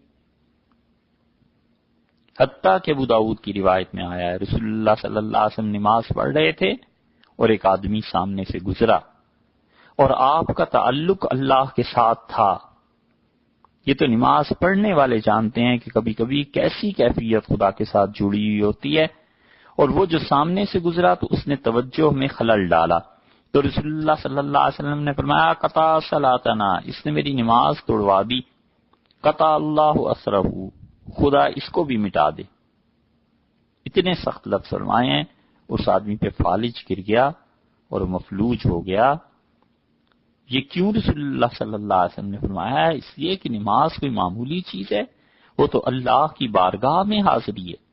حتیٰ کہ ابو داؤد کی روایت میں آیا ہے رسول اللہ صلی اللہ علیہ وسلم نماز پڑھ رہے تھے اور ایک آدمی سامنے سے گزرا اور آپ کا تعلق اللہ کے ساتھ تھا۔ یہ تو نماز پڑھنے والے جانتے ہیں کہ کبھی کبھی کیسی کیفیت خدا کے ساتھ جڑی ہوئی ہوتی ہے، اور وہ جو سامنے سے گزرا تو اس نے توجہ میں خلل ڈالا، تو رسول اللہ صلی اللہ علیہ وسلم نے فرمایا قطع صلاتنا، اس نے میری نماز توڑوا دی، قطع اللہ اسرہ، خدا اس کو بھی مٹا دے۔ اتنے سخت لفظ فرمائے ہیں، اس آدمی پہ فالج گر گیا اور مفلوج ہو گیا۔ یہ کیوں رسول اللہ صلی اللہ علیہ وسلم نے فرمایا ہے؟ اس لیے کہ نماز کوئی معمولی چیز ہے، وہ تو اللہ کی بارگاہ میں حاضری ہے۔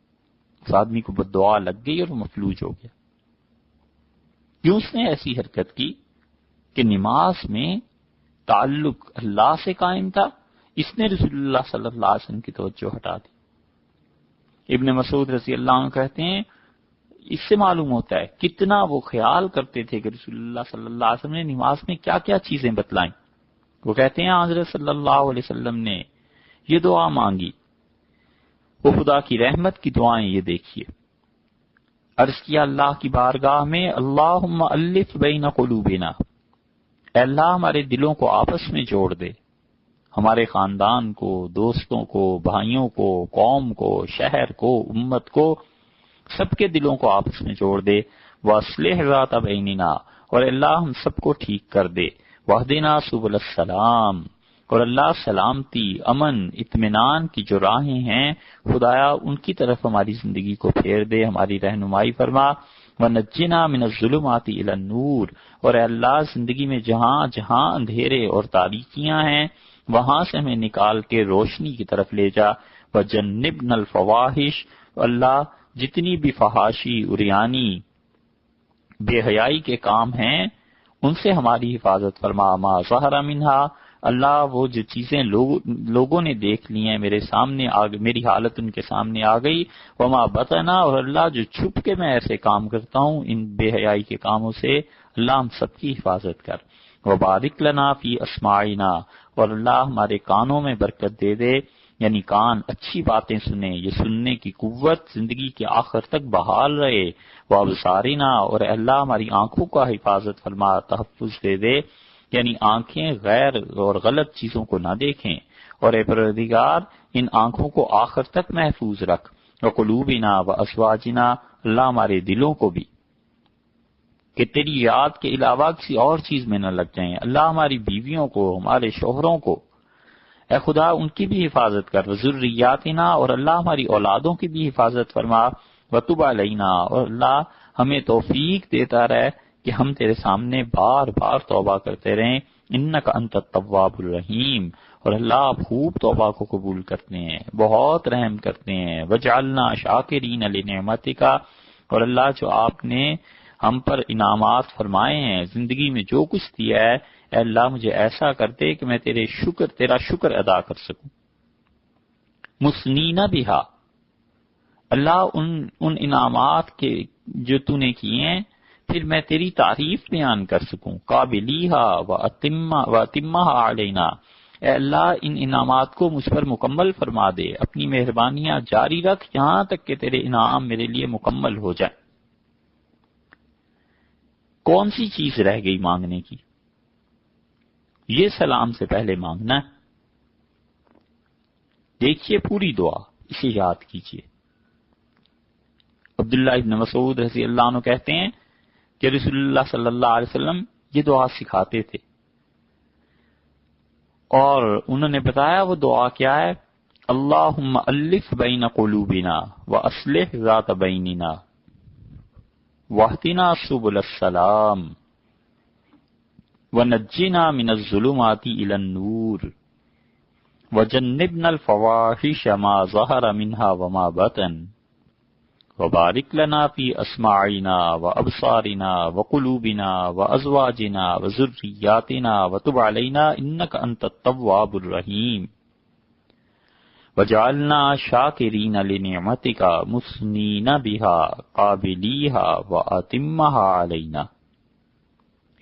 اس آدمی کو بددعا لگ گئی اور مفلوج ہو گیا۔ کیوں اس نے ایسی حرکت کی کہ نماز میں تعلق اللہ سے قائم تھا، اس نے رسول اللہ صلی اللہ علیہ وسلم کی توجہ ہٹا دی۔ ابن مسعود رضی اللہ عنہ کہتے ہیں اس سے معلوم ہوتا ہے کتنا وہ خیال کرتے تھے کہ رسول اللہ صلی اللہ علیہ وسلم نے نماز میں کیا کیا چیزیں بتلائیں، وہ کہتے ہیں حضرت صلی اللہ علیہ وسلم نے یہ دعا مانگی، وہ خدا کی رحمت کی دعائیں یہ دیکھیے، عرض کیا اللہ کی بارگاہ میں اللہم الف بین قلوبنا، اے اللہ ہمارے دلوں کو آپس میں جوڑ دے، ہمارے خاندان کو، دوستوں کو، بھائیوں کو، قوم کو، شہر کو، امت کو، سب کے دلوں کو آپس میں جوڑ دے، واصلح ذات بیننا، اور اللہ ہم سب کو ٹھیک کر دے، واہدنا سبل السلام، اور اللہ سلامتی، امن، اطمینان کی جو راہیں ہیں خدایا ان کی طرف ہماری زندگی کو پھیر دے، ہماری رہنمائی فرما، ونجنا من الظلمات الی النور، اور اے اللہ زندگی میں جہاں جہاں اندھیرے اور تاریکیاں ہیں وہاں سے ہمیں نکال کے روشنی کی طرف لے جا، وجنبنا الفواحش، اللہ جتنی بھی فحاشی، عریانی، بے حیائی کے کام ہیں ان سے ہماری حفاظت فرما، ما ظہر منہا، اللہ وہ جو چیزیں لوگوں نے دیکھ لی ہیں میرے سامنے میری حالت ان کے سامنے آ گئی، وما بطنا، اور اللہ جو چھپ کے میں ایسے کام کرتا ہوں ان بے حیائی کے کاموں سے، اللہ ہم سب کی حفاظت کر، وبارک لنا فی اسماعنا، اور اللہ ہمارے کانوں میں برکت دے دے، یعنی کان اچھی باتیں سنیں، یہ سننے کی قوت زندگی کے آخر تک بحال رہے، وابصارنا، اور اللہ ہماری آنکھوں کا حفاظت فرما، تحفظ دے دے، یعنی آنکھیں غیر اور غلط چیزوں کو نہ دیکھیں، اور اے پروردگار ان آنکھوں کو آخر تک محفوظ رکھ، وقلوبنا وازواجنا، اللہ ہمارے دلوں کو بھی کہ تیری یاد کے علاوہ کسی اور چیز میں نہ لگ جائیں، اللہ ہماری بیویوں کو، ہمارے شوہروں کو اے خدا ان کی بھی حفاظت کر، ذریاتنا، اور اللہ ہماری اولادوں کی بھی حفاظت فرما، وتب علینا، اور اللہ ہمیں توفیق دیتا رہے کہ ہم تیرے سامنے بار بار توبہ کرتے رہیں، انک انت التواب الرحیم، اور اللہ آپ خوب توبہ کو قبول کرتے ہیں، بہت رحم کرتے ہیں، وجعلنا شاکرین لنعمتک، اور اللہ جو آپ نے ہم پر انعامات فرمائے ہیں زندگی میں جو کچھ دیا ہے، اے اللہ مجھے ایسا کر دے کہ میں تیرا شکر ادا کر سکوں، مسنین بہا، اللہ ان انعامات کے جو تو نے کیے ہیں پھر میں تیری تعریف بیان کر سکوں، قابلیہا واتمہا علینا، اے اللہ ان انعامات کو مجھ پر مکمل فرما دے، اپنی مہربانیاں جاری رکھ یہاں تک کہ تیرے انعام میرے لیے مکمل ہو جائیں۔ کون سی چیز رہ گئی مانگنے کی؟ یہ سلام سے پہلے مانگنا ہے۔ دیکھیے پوری دعا، اسے یاد کیجیے۔ عبداللہ ابن مسعود رضی اللہ عنہ کہتے ہیں کہ رسول اللہ صلی اللہ علیہ وسلم یہ دعا سکھاتے تھے، اور انہوں نے بتایا وہ دعا کیا ہے، اللہم الف بین قلوبنا واصلح ذات بیننا واہدنا سبل السلام ونجنا من الظلمات الى النور وجنبنا الفواحش ما ظہر منها وما بطن وبارک لنا فی اسماعنا وابصارنا وقلوبنا وازواجنا وذریاتنا وتب علینا انک انت التواب الرحیم وجعلنا شاکرین لنعمتک مسنین بہا قابلیہا واتمہا علینا۔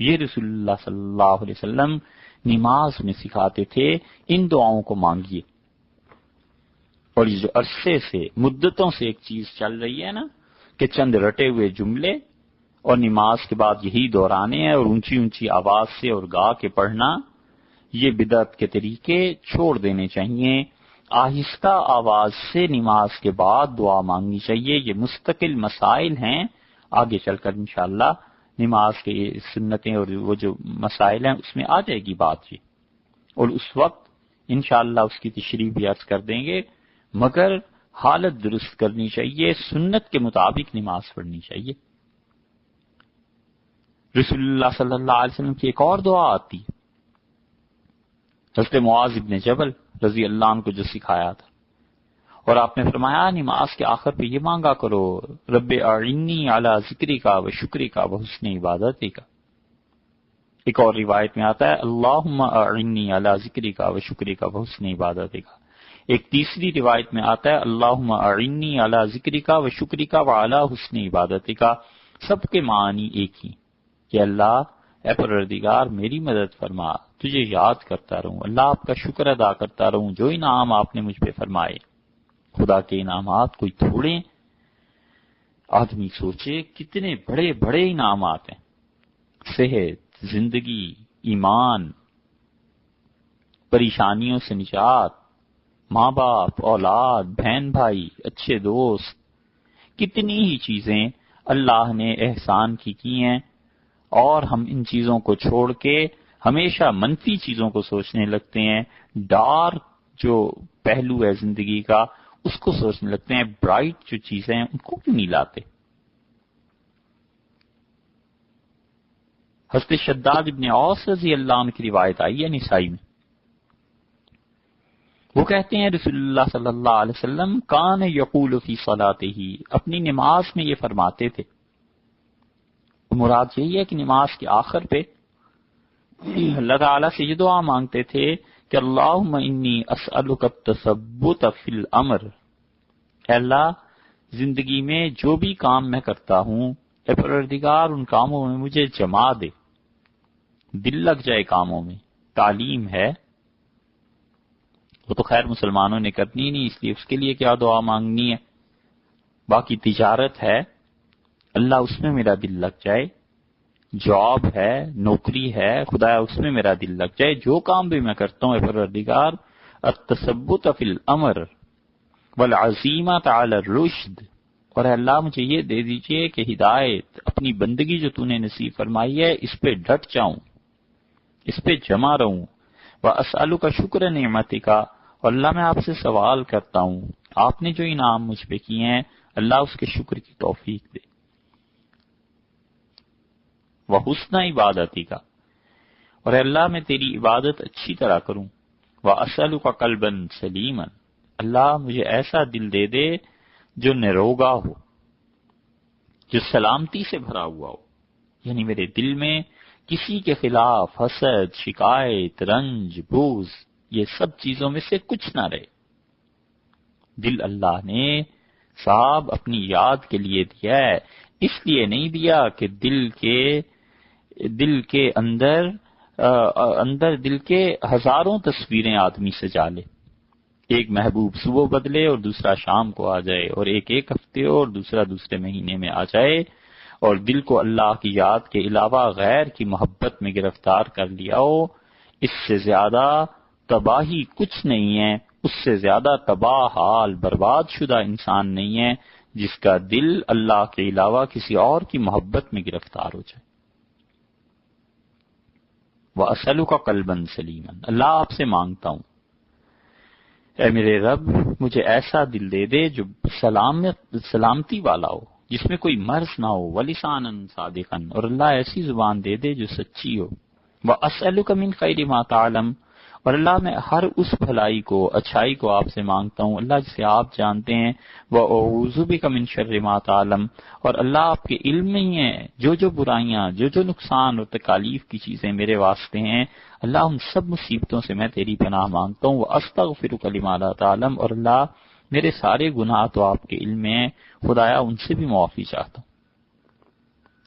یہ رسول اللہ صلی اللہ علیہ وسلم نماز میں سکھاتے تھے، ان دعاؤں کو مانگیے۔ اور یہ جو عرصے سے مدتوں سے ایک چیز چل رہی ہے نا کہ چند رٹے ہوئے جملے اور نماز کے بعد یہی دہرانے ہیں اور اونچی اونچی آواز سے اور گا کے پڑھنا، یہ بدعت کے طریقے چھوڑ دینے چاہیے۔ آہستہ آواز سے نماز کے بعد دعا مانگنی چاہیے، یہ مستقل مسائل ہیں، آگے چل کر انشاءاللہ نماز کے سنتیں اور وہ جو مسائل ہیں اس میں آ جائے گی بات جی، اور اس وقت انشاءاللہ اس کی تشریح بھی عرض کر دیں گے، مگر حالت درست کرنی چاہیے، سنت کے مطابق نماز پڑھنی چاہیے۔ رسول اللہ صلی اللہ علیہ وسلم کی ایک اور دعا آتی ہے، حضرت معاذ ابن جبل رضی اللہ عنہ کو جو سکھایا تھا، اور آپ نے فرمایا نماز کے آخر پہ یہ مانگا کرو، رب اعنی علی ذکرک و شکرک و حسن عبادتک۔ ایک اور روایت میں آتا ہے اللہم اعنی علی ذکرک و شکرک و حسن عبادتک۔ ایک تیسری روایت میں آتا ہے اللہم اعنی علی ذکرک و شکرک و علی حسن عبادتک۔ سب کے معنی ایک ہی کہ اللہ اے پروردگار میری مدد فرما، تجھے یاد کرتا رہوں، اللہ آپ کا شکر ادا کرتا رہوں جو انعام آپ نے مجھ پہ فرمائے۔ خدا کے انعامات کوئی تھوڑے، آدمی سوچے کتنے بڑے بڑے انعامات ہیں، صحت، زندگی، ایمان، پریشانیوں سے نجات، ماں باپ، اولاد، بہن بھائی، اچھے دوست، کتنی ہی چیزیں اللہ نے احسان کی ہیں، اور ہم ان چیزوں کو چھوڑ کے ہمیشہ منفی چیزوں کو سوچنے لگتے ہیں، ڈارک جو پہلو ہے زندگی کا اس کو سوچنے لگتے ہیں، برائٹ جو چیزیں ہیں ان کو کیوں نہیں لاتے۔ حضرت شداد ابن اوس رضی اللہ عنہ کی روایت آئی ہے نسائی میں، وہ کہتے ہیں رسول اللہ صلی اللہ علیہ وسلم کان یقول فی صلاتہ، اپنی نماز میں یہ فرماتے تھے، مراد یہی ہے کہ نماز کے آخر پہ اللہ تعالیٰ سے یہ دعا مانگتے تھے کہ اللہم انی اسألک التثبت فی الامر، اے اللہ زندگی میں جو بھی کام میں کرتا ہوں اے پروردگار ان کاموں میں مجھے جما دے، دل لگ جائے کاموں میں۔ تعلیم ہے وہ تو خیر مسلمانوں نے کرنی نہیں، اس لیے اس کے لیے کیا دعا مانگنی ہے، باقی تجارت ہے اللہ اس میں میرا دل لگ جائے، جاب ہے، نوکری ہے، خدا اس میں میرا دل لگ جائے، جو کام بھی میں کرتا ہوں اے پروردگار التثبت فی الامر والعزیمۃ علی الرشد، اور اللہ مجھے یہ دے دیجئے کہ ہدایت اپنی بندگی جو تو نے نصیب فرمائی ہے اس پہ ڈٹ جاؤں، اس پہ جمع رہوں، واسألک شکر نعمتک، اور اللہ میں آپ سے سوال کرتا ہوں آپ نے جو انعام مجھ پہ کیے ہیں اللہ اس کے شکر کی توفیق دے، وحسن عبادتی کا، اور اللہ میں تیری عبادت اچھی طرح کروں، واسألک قلبا سلیما، اللہ مجھے ایسا دل دے دے جو نروگا ہو، جو سلامتی سے بھرا ہوا ہو، یعنی میرے دل میں کسی کے خلاف حسد، شکایت، رنج، بغض یہ سب چیزوں میں سے کچھ نہ رہے۔ دل اللہ نے صاحب اپنی یاد کے لیے دیا ہے، اس لیے نہیں دیا کہ دل کے اندر دل کے ہزاروں تصویریں آدمی سجا لے، ایک محبوب صبح بدلے اور دوسرا شام کو آ جائے، اور ایک ہفتے اور دوسرے مہینے میں آ جائے، اور دل کو اللہ کی یاد کے علاوہ غیر کی محبت میں گرفتار کر لیا ہو، اس سے زیادہ تباہی کچھ نہیں ہے، اس سے زیادہ تباہ حال برباد شدہ انسان نہیں ہے جس کا دل اللہ کے علاوہ کسی اور کی محبت میں گرفتار ہو جائے۔ وَأَسْأَلُكَ قَلْبًا سَلِيمًا، اللہ آپ سے مانگتا ہوں اے میرے رب مجھے ایسا دل دے دے جو سلامتی والا ہو، جس میں کوئی مرض نہ ہو، وَلِسَانًا صَادِقًا، اور اللہ ایسی زبان دے دے جو سچی ہو، وَأَسْأَلُكَ مِنْ خَيْرِ مَا تَعْلَمُ، اور اللہ میں ہر اس بھلائی کو، اچھائی کو آپ سے مانگتا ہوں اللہ جسے آپ جانتے ہیں، وَأَعُوذُ بِكَ مِنْ شَرِّ مَا تَعْلَمُ، اور اللہ آپ کے علم میں ہی ہیں جو برائیاں، جو نقصان اور تکالیف کی چیزیں میرے واسطے ہیں، اللہ ان سب مصیبتوں سے میں تیری پناہ مانگتا ہوں، وَأَسْتَغْفِرُكَ لِمَا لَا تَعْلَمُ، اور اللہ میرے سارے گناہ تو آپ کے علم میں ہیں، خدایا ان سے بھی معافی چاہتا ہوں۔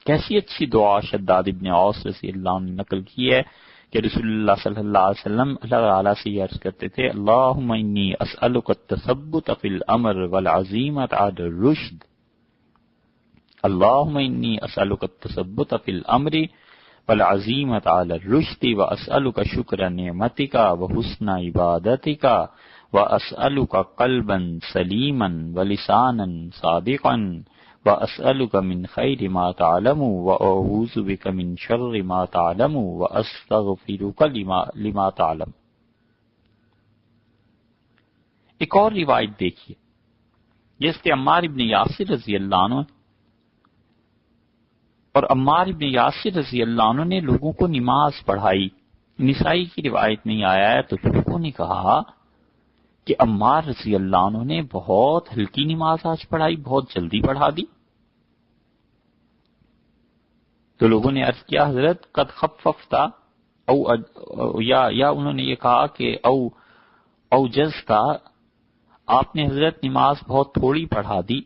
کیسی اچھی دعا شداد ابن اوس رضی اللہ عنہ نے نقل کی ہے کہ رسول اللہ صلی اللہ علیہ وسلم اللہ تعالیٰ سے یہ عرض کرتے تھے اللہم انی اسألک التثبت فی الامر والعزیمت علی الرشد، اللہم انی اسألک التثبت فی الامر والعزیمت علی الرشد واسألک شکر نعمتک وحسن عبادتک واسألک قلبا سلیما ولسانا صادقا وَأَسْأَلُكَ مِنْ خَيْرِ مَا تَعْلَمُ وَأَعُوذُ بِكَ مِنْ شَرِّ مَا تَعْلَمُ وَأَسْتَغْفِرُكَ لِمَا تَعْلَمُ۔ ایک اور روایت دیکھیے جس سے عمار ابن یاسر رضی اللہ عنہ، اور عمار ابن یاسر رضی اللہ عنہ نے لوگوں کو نماز پڑھائی، نسائی کی روایت نہیں آیا ہے، تو لوگوں نے کہا کہ عمار رضی اللہ عنہ نے بہت ہلکی نماز آج پڑھائی، بہت جلدی پڑھا دی۔ تو لوگوں نے عرض کیا حضرت قد خففتا یا انہوں نے یہ کہا کہ او جزتا، آپ نے حضرت نماز بہت تھوڑی پڑھا دی،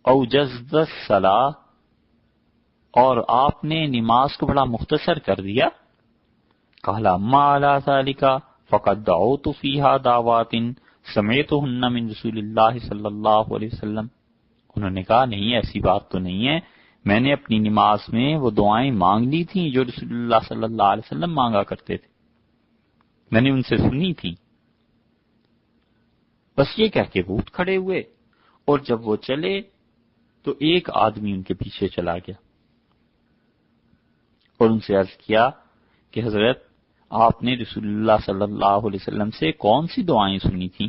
او جزد الصلاۃ، اور آپ نے نماز کو بڑا مختصر کر دیا۔ قال اما علی ذلک فقد دعوت فیہا دعوات سمعتہن من رسول اللہ صلی اللہ علیہ وسلم. انہوں نے کہا نہیں، ایسی بات تو نہیں ہے، میں نے اپنی نماز میں وہ دعائیں مانگ لی تھیں جو رسول اللہ صلی اللہ علیہ وسلم مانگا کرتے تھے، میں نے ان سے سنی تھی. بس یہ کہہ کے وہ اٹھ کھڑے ہوئے، اور جب وہ چلے تو ایک آدمی ان کے پیچھے چلا گیا اور ان سے عرض کیا کہ حضرت آپ نے رسول اللہ صلی اللہ علیہ وسلم سے کون سی دعائیں سنی تھیں؟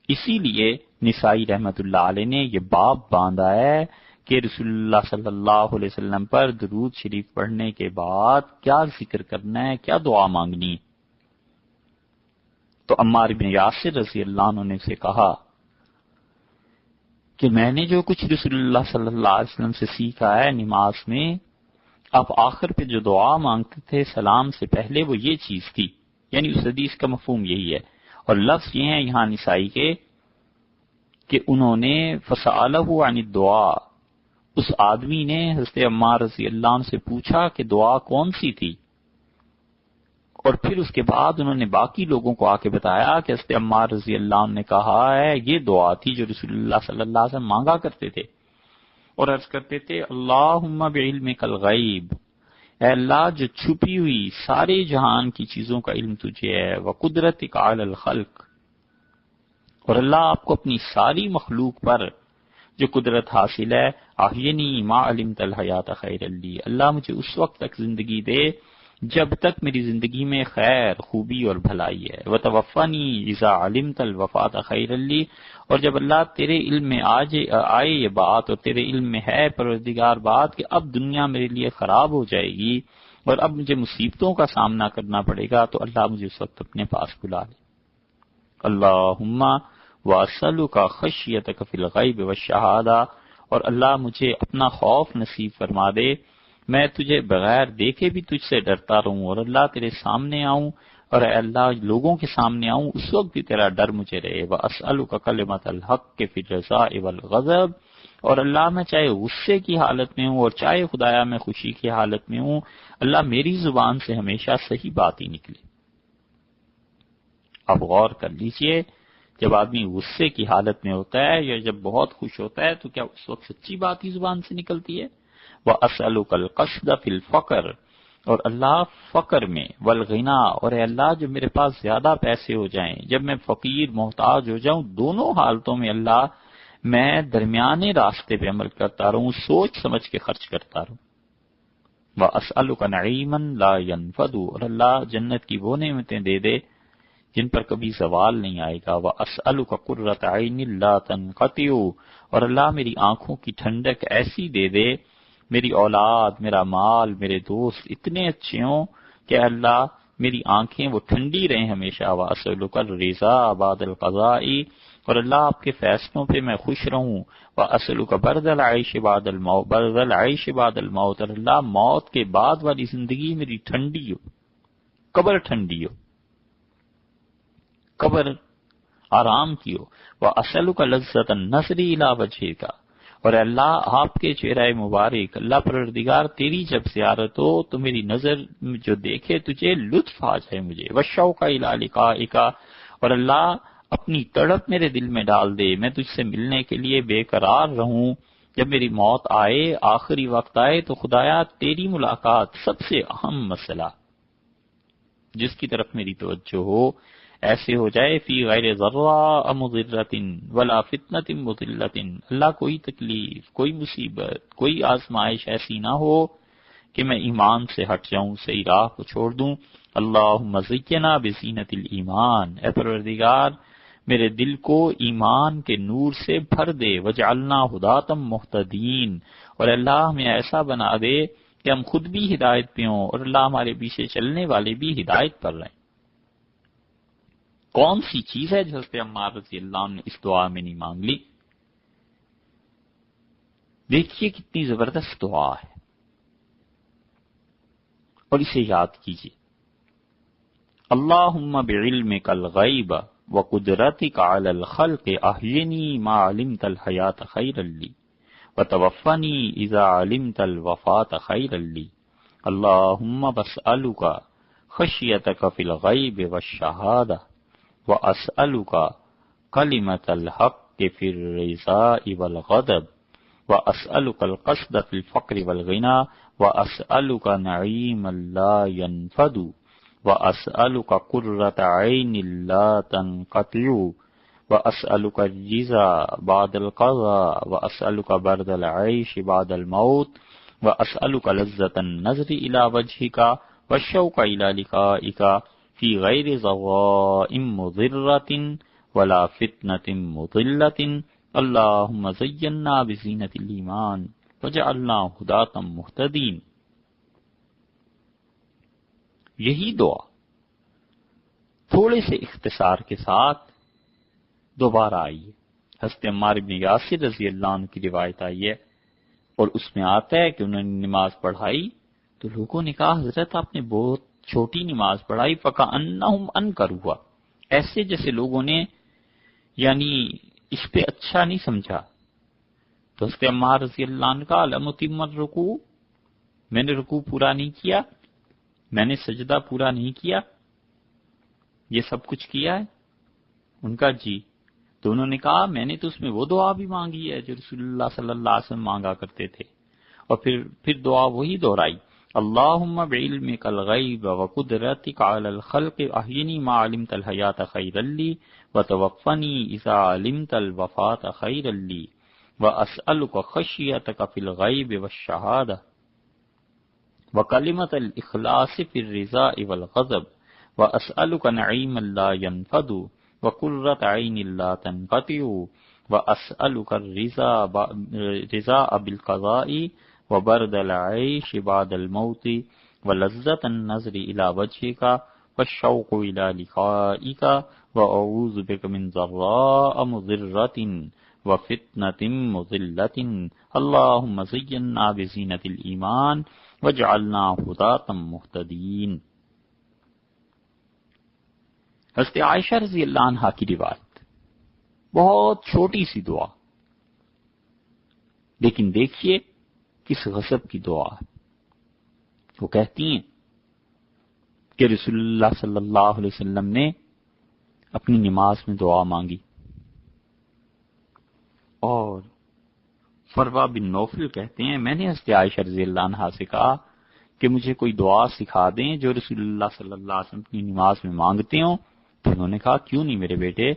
اسی لیے نسائی رحمت اللہ علیہ نے یہ باب باندھا ہے کہ رسول اللہ صلی اللہ علیہ وسلم پر درود شریف پڑھنے کے بعد کیا ذکر کرنا ہے، کیا دعا مانگنی ہے. تو عمار بن یاسر رضی اللہ عنہ نے سے کہا کہ میں نے جو کچھ رسول اللہ صلی اللہ علیہ وسلم سے سیکھا ہے نماز میں، آپ آخر پہ جو دعا مانگتے تھے سلام سے پہلے وہ یہ چیز تھی، یعنی اس حدیث کا مفہوم یہی ہے. اور لفظ یہ ہیں یہاں نسائی کے کہ انہوں نے فسألہ عن الدعاء، اس آدمی نے حضرت عمار رضی اللہ عنہ سے پوچھا کہ دعا کون سی تھی، اور پھر اس کے بعد انہوں نے باقی لوگوں کو آ کے بتایا کہ حضرت عمار رضی اللہ عنہ نے کہا ہے یہ دعا تھی جو رسول اللہ صلی اللہ علیہ وسلم مانگا کرتے تھے، اور عرض کرتے تھے اللہم بعلمک الغیب، اے اللہ جو چھپی ہوئی سارے جہان کی چیزوں کا علم تجھے ہے، وقدرتک علی الخلق، اور اللہ آپ کو اپنی ساری مخلوق پر جو قدرت حاصل ہے، احینی ما علمت الحیات خیر لی، اللہ مجھے اس وقت تک زندگی دے جب تک میری زندگی میں خیر، خوبی اور بھلائی ہے، وتوفنی اذا علمت الوفات خیر لی، اور جب اللہ تیرے علم میں آئے یہ بات اور تیرے علم میں ہے پروردگار بات کہ اب دنیا میرے لیے خراب ہو جائے گی اور اب مجھے مصیبتوں کا سامنا کرنا پڑے گا، تو اللہ مجھے اس وقت اپنے پاس بلا لے. اللہم واسألک خشیتک فی الغیب والشہادہ، اور اللہ مجھے اپنا خوف نصیب فرما دے، میں تجھے بغیر دیکھے بھی تجھ سے ڈرتا رہوں، اور اللہ تیرے سامنے آؤں اور اے اللہ لوگوں کے سامنے آؤں اس وقت بھی تیرا ڈر مجھے رہے. واسألک کلمۃ الحق فی الرضا والغضب، اور اللہ میں چاہے غصے کی حالت میں ہوں اور چاہے خدایا میں خوشی کی حالت میں ہوں، اللہ میری زبان سے ہمیشہ صحیح بات ہی نکلے. اب غور کر لیجئے، جب آدمی غصے کی حالت میں ہوتا ہے یا جب بہت خوش ہوتا ہے تو کیا اس وقت سچی بات ہی زبان سے نکلتی ہے؟ وَأَسْأَلُكَ الْقَصْدَ فِي الْفَقْرِ، اور اللہ فقر میں، والغنا، اور اے اللہ جو میرے پاس زیادہ پیسے ہو جائیں، جب میں فقیر محتاج ہو جاؤں، دونوں حالتوں میں اللہ میں درمیانے راستے پہ عمل کرتا رہوں، سوچ سمجھ کے خرچ کرتا رہوں. وَأَسْأَلُكَ نَعِيمًا لَا يَنْفَدُ، اور اللہ جنت کی وہ نعمتیں دے دے جن پر کبھی زوال نہیں آئے گا. وَأَسْأَلُكَ قُرَّةَ عَيْنٍ لَا تَنْقَطِعُ، اور اللہ میری آنکھوں کی ٹھنڈک ایسی دے دے، میری اولاد، میرا مال، میرے دوست اتنے اچھے ہوں کہ اللہ میری آنکھیں وہ ٹھنڈی رہیں ہمیشہ. وَأَسْأَلُكَ الرِّضَا بَعْدَ الْقَضَاءِ، اور اللہ آپ کے فیصلوں پہ میں خوش رہوں. وَأَسْأَلُكَ بَرْدَ الْعَيْشِ بَعْدَ الْمَوْتِ، اور اللہ موت کے بعد والی زندگی میری ٹھنڈی ہو، قبر ٹھنڈی ہو، قبر آرام کی ہو. وَأَسْأَلُكَ لَذَّةَ النَّظْرِ إِلَىٰ وَجْهِكَ، اور اللہ آپ کے چہرہ مبارک، اللہ پروردگار تیری جب زیارت ہو تو میری نظر جو دیکھے تجھے لطف آ جائے مجھے. وَالشَّوْقَ إِلَىٰ لِقَائِكَ، اور اللہ اپنی تڑپ میرے دل میں ڈال دے، میں تجھ سے ملنے کے لیے بے قرار رہوں. جب میری موت آئے، آخری وقت آئے، تو خدایا تیری ملاقات سب سے اہم مسئلہ جس کی طرف میری توجہ ہو، ایسے ہو جائے فی غیر ضراء مضرۃ ولا فتنۃ مضلۃ، اللہ کوئی تکلیف، کوئی مصیبت، کوئی آزمائش ایسی نہ ہو کہ میں ایمان سے ہٹ جاؤں، صحیح راہ کو چھوڑ دوں. اللہم زینا بزینۃ الایمان، اے پروردگار میرے دل کو ایمان کے نور سے بھر دے. وجعلنا ھداۃ مہتدین، اور اللہ ہمیں ایسا بنا دے کہ ہم خود بھی ہدایت پہ ہوں اور اللہ ہمارے پیچھے چلنے والے بھی ہدایت پر رہیں. کون سی چیز ہے جو حضرت عمار رضی اللہ عنہ نے اس دعا میں نہیں مانگ لی؟ دیکھیے کتنی زبردست دعا ہے، اور اسے یاد کیجیے. اللہم بعلمک الغیب وقدرتک علی الخلق احینی ما علمت الحیات خیرا لی وتوفنی اذا علمت الوفات خیرا لی. اللہم بسألک خشیتک فی الغیب والشہادہ واسألک کلمۃ الحق فی الرضاء والغضب واسألک القصد فی الفقر والغنى واسألک نعیما لا ينفد واسألک قرۃ عین لا تنقطع واسألک الرضا بعد القضاء واسألک برد العیش بعد الموت واسألک لذۃ النظر الی وجهک والشوق الی لقائک فی غیر ضراء مضرۃ ولا فتنۃ مضلۃ اللہم زینا بزینۃ الایمان وجعلنا ھداۃ مہتدین۔ یہی دعا تھوڑے سے اختصار کے ساتھ دوبارہ آئی ہے۔ حضرت عمار بن یاسر رضی اللہ عنہ کی روایت آئی ہے اور اس میں آتا ہے کہ انہوں نے نماز پڑھائی تو لوگوں نے کہا حضرت آپ نے بہت چھوٹی نماز پڑھائی، فَكَأَنَّهُمْ أَنكَرُوهَا، ایسے جیسے لوگوں نے یعنی اس پہ اچھا نہیں سمجھا۔ تو حضرت عمار رضی اللہ عنہ کا لم أتم الرکوع، میں نے رکوع پورا نہیں کیا، میں نے سجدہ پورا نہیں کیا، یہ سب کچھ کیا ہے؟ ان کا جی۔ تو انہوں نے کہا میں نے تو اس میں وہ دعا بھی مانگی ہے جو رسول اللہ صلی اللہ علیہ وسلم مانگا کرتے تھے، اور پھر دعا وہی دہرائی، اللہم بعلمک الغیب وقدرتک علی الخلق احینی ما علمت الحیات خیرا لی وتوفنی اذا علمت الوفاة خیرا لی واسألک خشیتک فی الغیب والشہادہ وکلمۃ الاخلاص فی الرضاء والغضب واسألک نعیما لا ینفد وقرۃ عین لا تنقطع واسألک الرضا بالقضاء وبرد العیش بعد الموت ولذۃ النظر الی وجهک والشوق الی لقائک واعوذ بک من ضراء مضرۃ وفتنۃ مضلۃ اللہم زینا بزینۃ الایمان وجعلنا ھداۃ مہتدین۔ حضرت عائشہ رضی اللہ عنہا کی روایت، بہت چھوٹی سی دعا، لیکن دیکھیے کس غضب کی دعا ہے۔ وہ کہتی ہیں کہ رسول اللہ صلی اللہ علیہ وسلم نے اپنی نماز میں دعا مانگی اور فروا بن نوفل کہتے ہیں میں نے حضرت عائشہ رضی اللہ عنہا سے کہا کہ مجھے کوئی دعا سکھا دیں جو رسول اللہ صلی اللہ علیہ وسلم اپنی نماز میں مانگتے ہوں، تو انہوں نے کہا کیوں نہیں میرے بیٹے،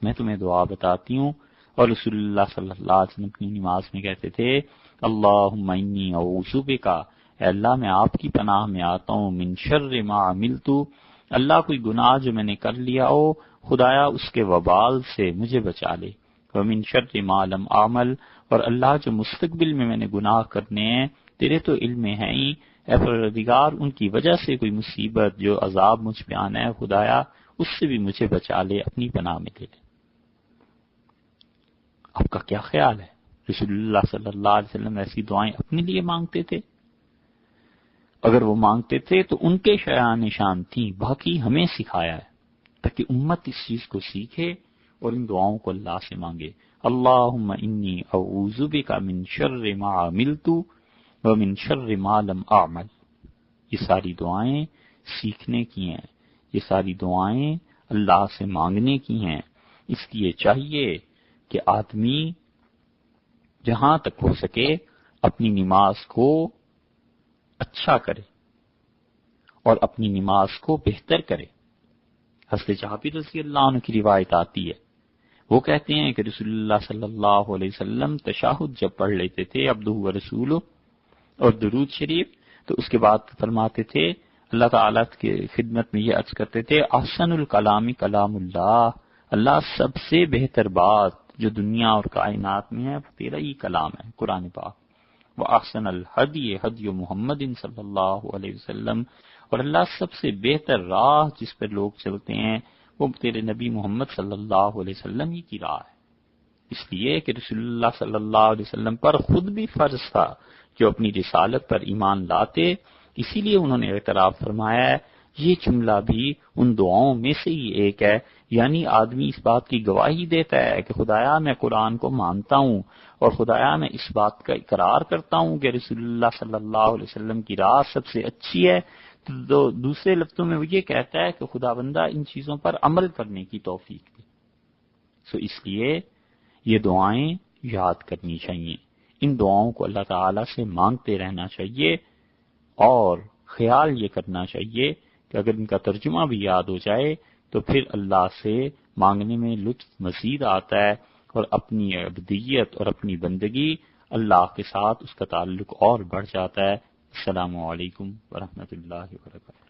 میں تمہیں دعا بتاتی ہوں۔ اور رسول اللہ صلی اللہ علیہ وسلم اپنی نماز میں کہتے تھے اللہم انی اعوذ بک، اے اللہ میں آپ کی پناہ میں آتا ہوں، من شر ما عملت، اللہ کوئی گناہ جو میں نے کر لیا ہو خدایا اس کے وبال سے مجھے بچا لے، ومن شر ما لم اعمل، اور اللہ جو مستقبل میں نے گناہ کرنے ہیں تیرے تو علم میں ہے ہی، اے پروردگار ان کی وجہ سے کوئی مصیبت جو عذاب مجھ پہ آنا ہے خدایا اس سے بھی مجھے بچا لے، اپنی پناہ میں لے لے۔ آپ کا کیا خیال ہے؟ رسول اللہ صلی اللہ علیہ وسلم ایسی دعائیں اپنے لیے مانگتے تھے؟ اگر وہ مانگتے تھے تو ان کے شایان نشان تھیں، باقی ہمیں سکھایا ہے تاکہ امت اس چیز کو سیکھے اور ان دعاؤں کو اللہ سے مانگے۔ اللہم انی اعوذ بک من شر ما عملت ومن شر ما لم اعمل۔ یہ ساری دعائیں سیکھنے کی ہیں، یہ ساری دعائیں اللہ سے مانگنے کی ہیں، اس لیے چاہیے کہ آدمی جہاں تک ہو سکے اپنی نماز کو اچھا کرے اور اپنی نماز کو بہتر کرے۔ حضرت جابر رضی اللہ عنہ کی روایت آتی ہے، وہ کہتے ہیں کہ رسول اللہ صلی اللہ علیہ وسلم تشہد جب پڑھ لیتے تھے عبدہ و رسولہ اور درود شریف، تو اس کے بعد فرماتے تھے اللہ تعالیٰ کی خدمت میں یہ عرض کرتے تھے احسن الکلام کلام اللہ، اللہ سب سے بہتر بات جو دنیا اور کائنات میں ہے وہ تیرا ہی کلام ہے قرآن پاک، وَأَحْسَنَ الْهَدْيِ هَدْيُ مُحَمَّدٍ صلی اللہ علیہ وسلم، اور اللہ سب سے بہتر راہ جس پر لوگ چلتے ہیں وہ تیرے نبی محمد صلی اللہ علیہ وسلم ہی کی راہ ہے۔ اس لیے کہ رسول اللہ صلی اللہ علیہ وسلم پر خود بھی فرض تھا جو اپنی رسالت پر ایمان لاتے، اسی لیے انہوں نے اعتراف فرمایا ہے۔ یہ جملہ بھی ان دعاؤں میں سے ہی ایک ہے، یعنی آدمی اس بات کی گواہی دیتا ہے کہ خدایا میں قرآن کو مانتا ہوں اور خدایا میں اس بات کا اقرار کرتا ہوں کہ رسول اللہ صلی اللہ علیہ وسلم کی راہ سب سے اچھی ہے، تو دوسرے لفظوں میں وہ یہ کہتا ہے کہ خدا بندہ ان چیزوں پر عمل کرنے کی توفیق دے. سو اس لیے یہ دعائیں یاد کرنی چاہیے، ان دعاؤں کو اللہ تعالی سے مانگتے رہنا چاہیے، اور خیال یہ کرنا چاہیے کہ اگر ان کا ترجمہ بھی یاد ہو جائے تو پھر اللہ سے مانگنے میں لطف مزید آتا ہے، اور اپنی عبودیت اور اپنی بندگی اللہ کے ساتھ اس کا تعلق اور بڑھ جاتا ہے. السلام علیکم ورحمۃ اللہ وبرکاتہ.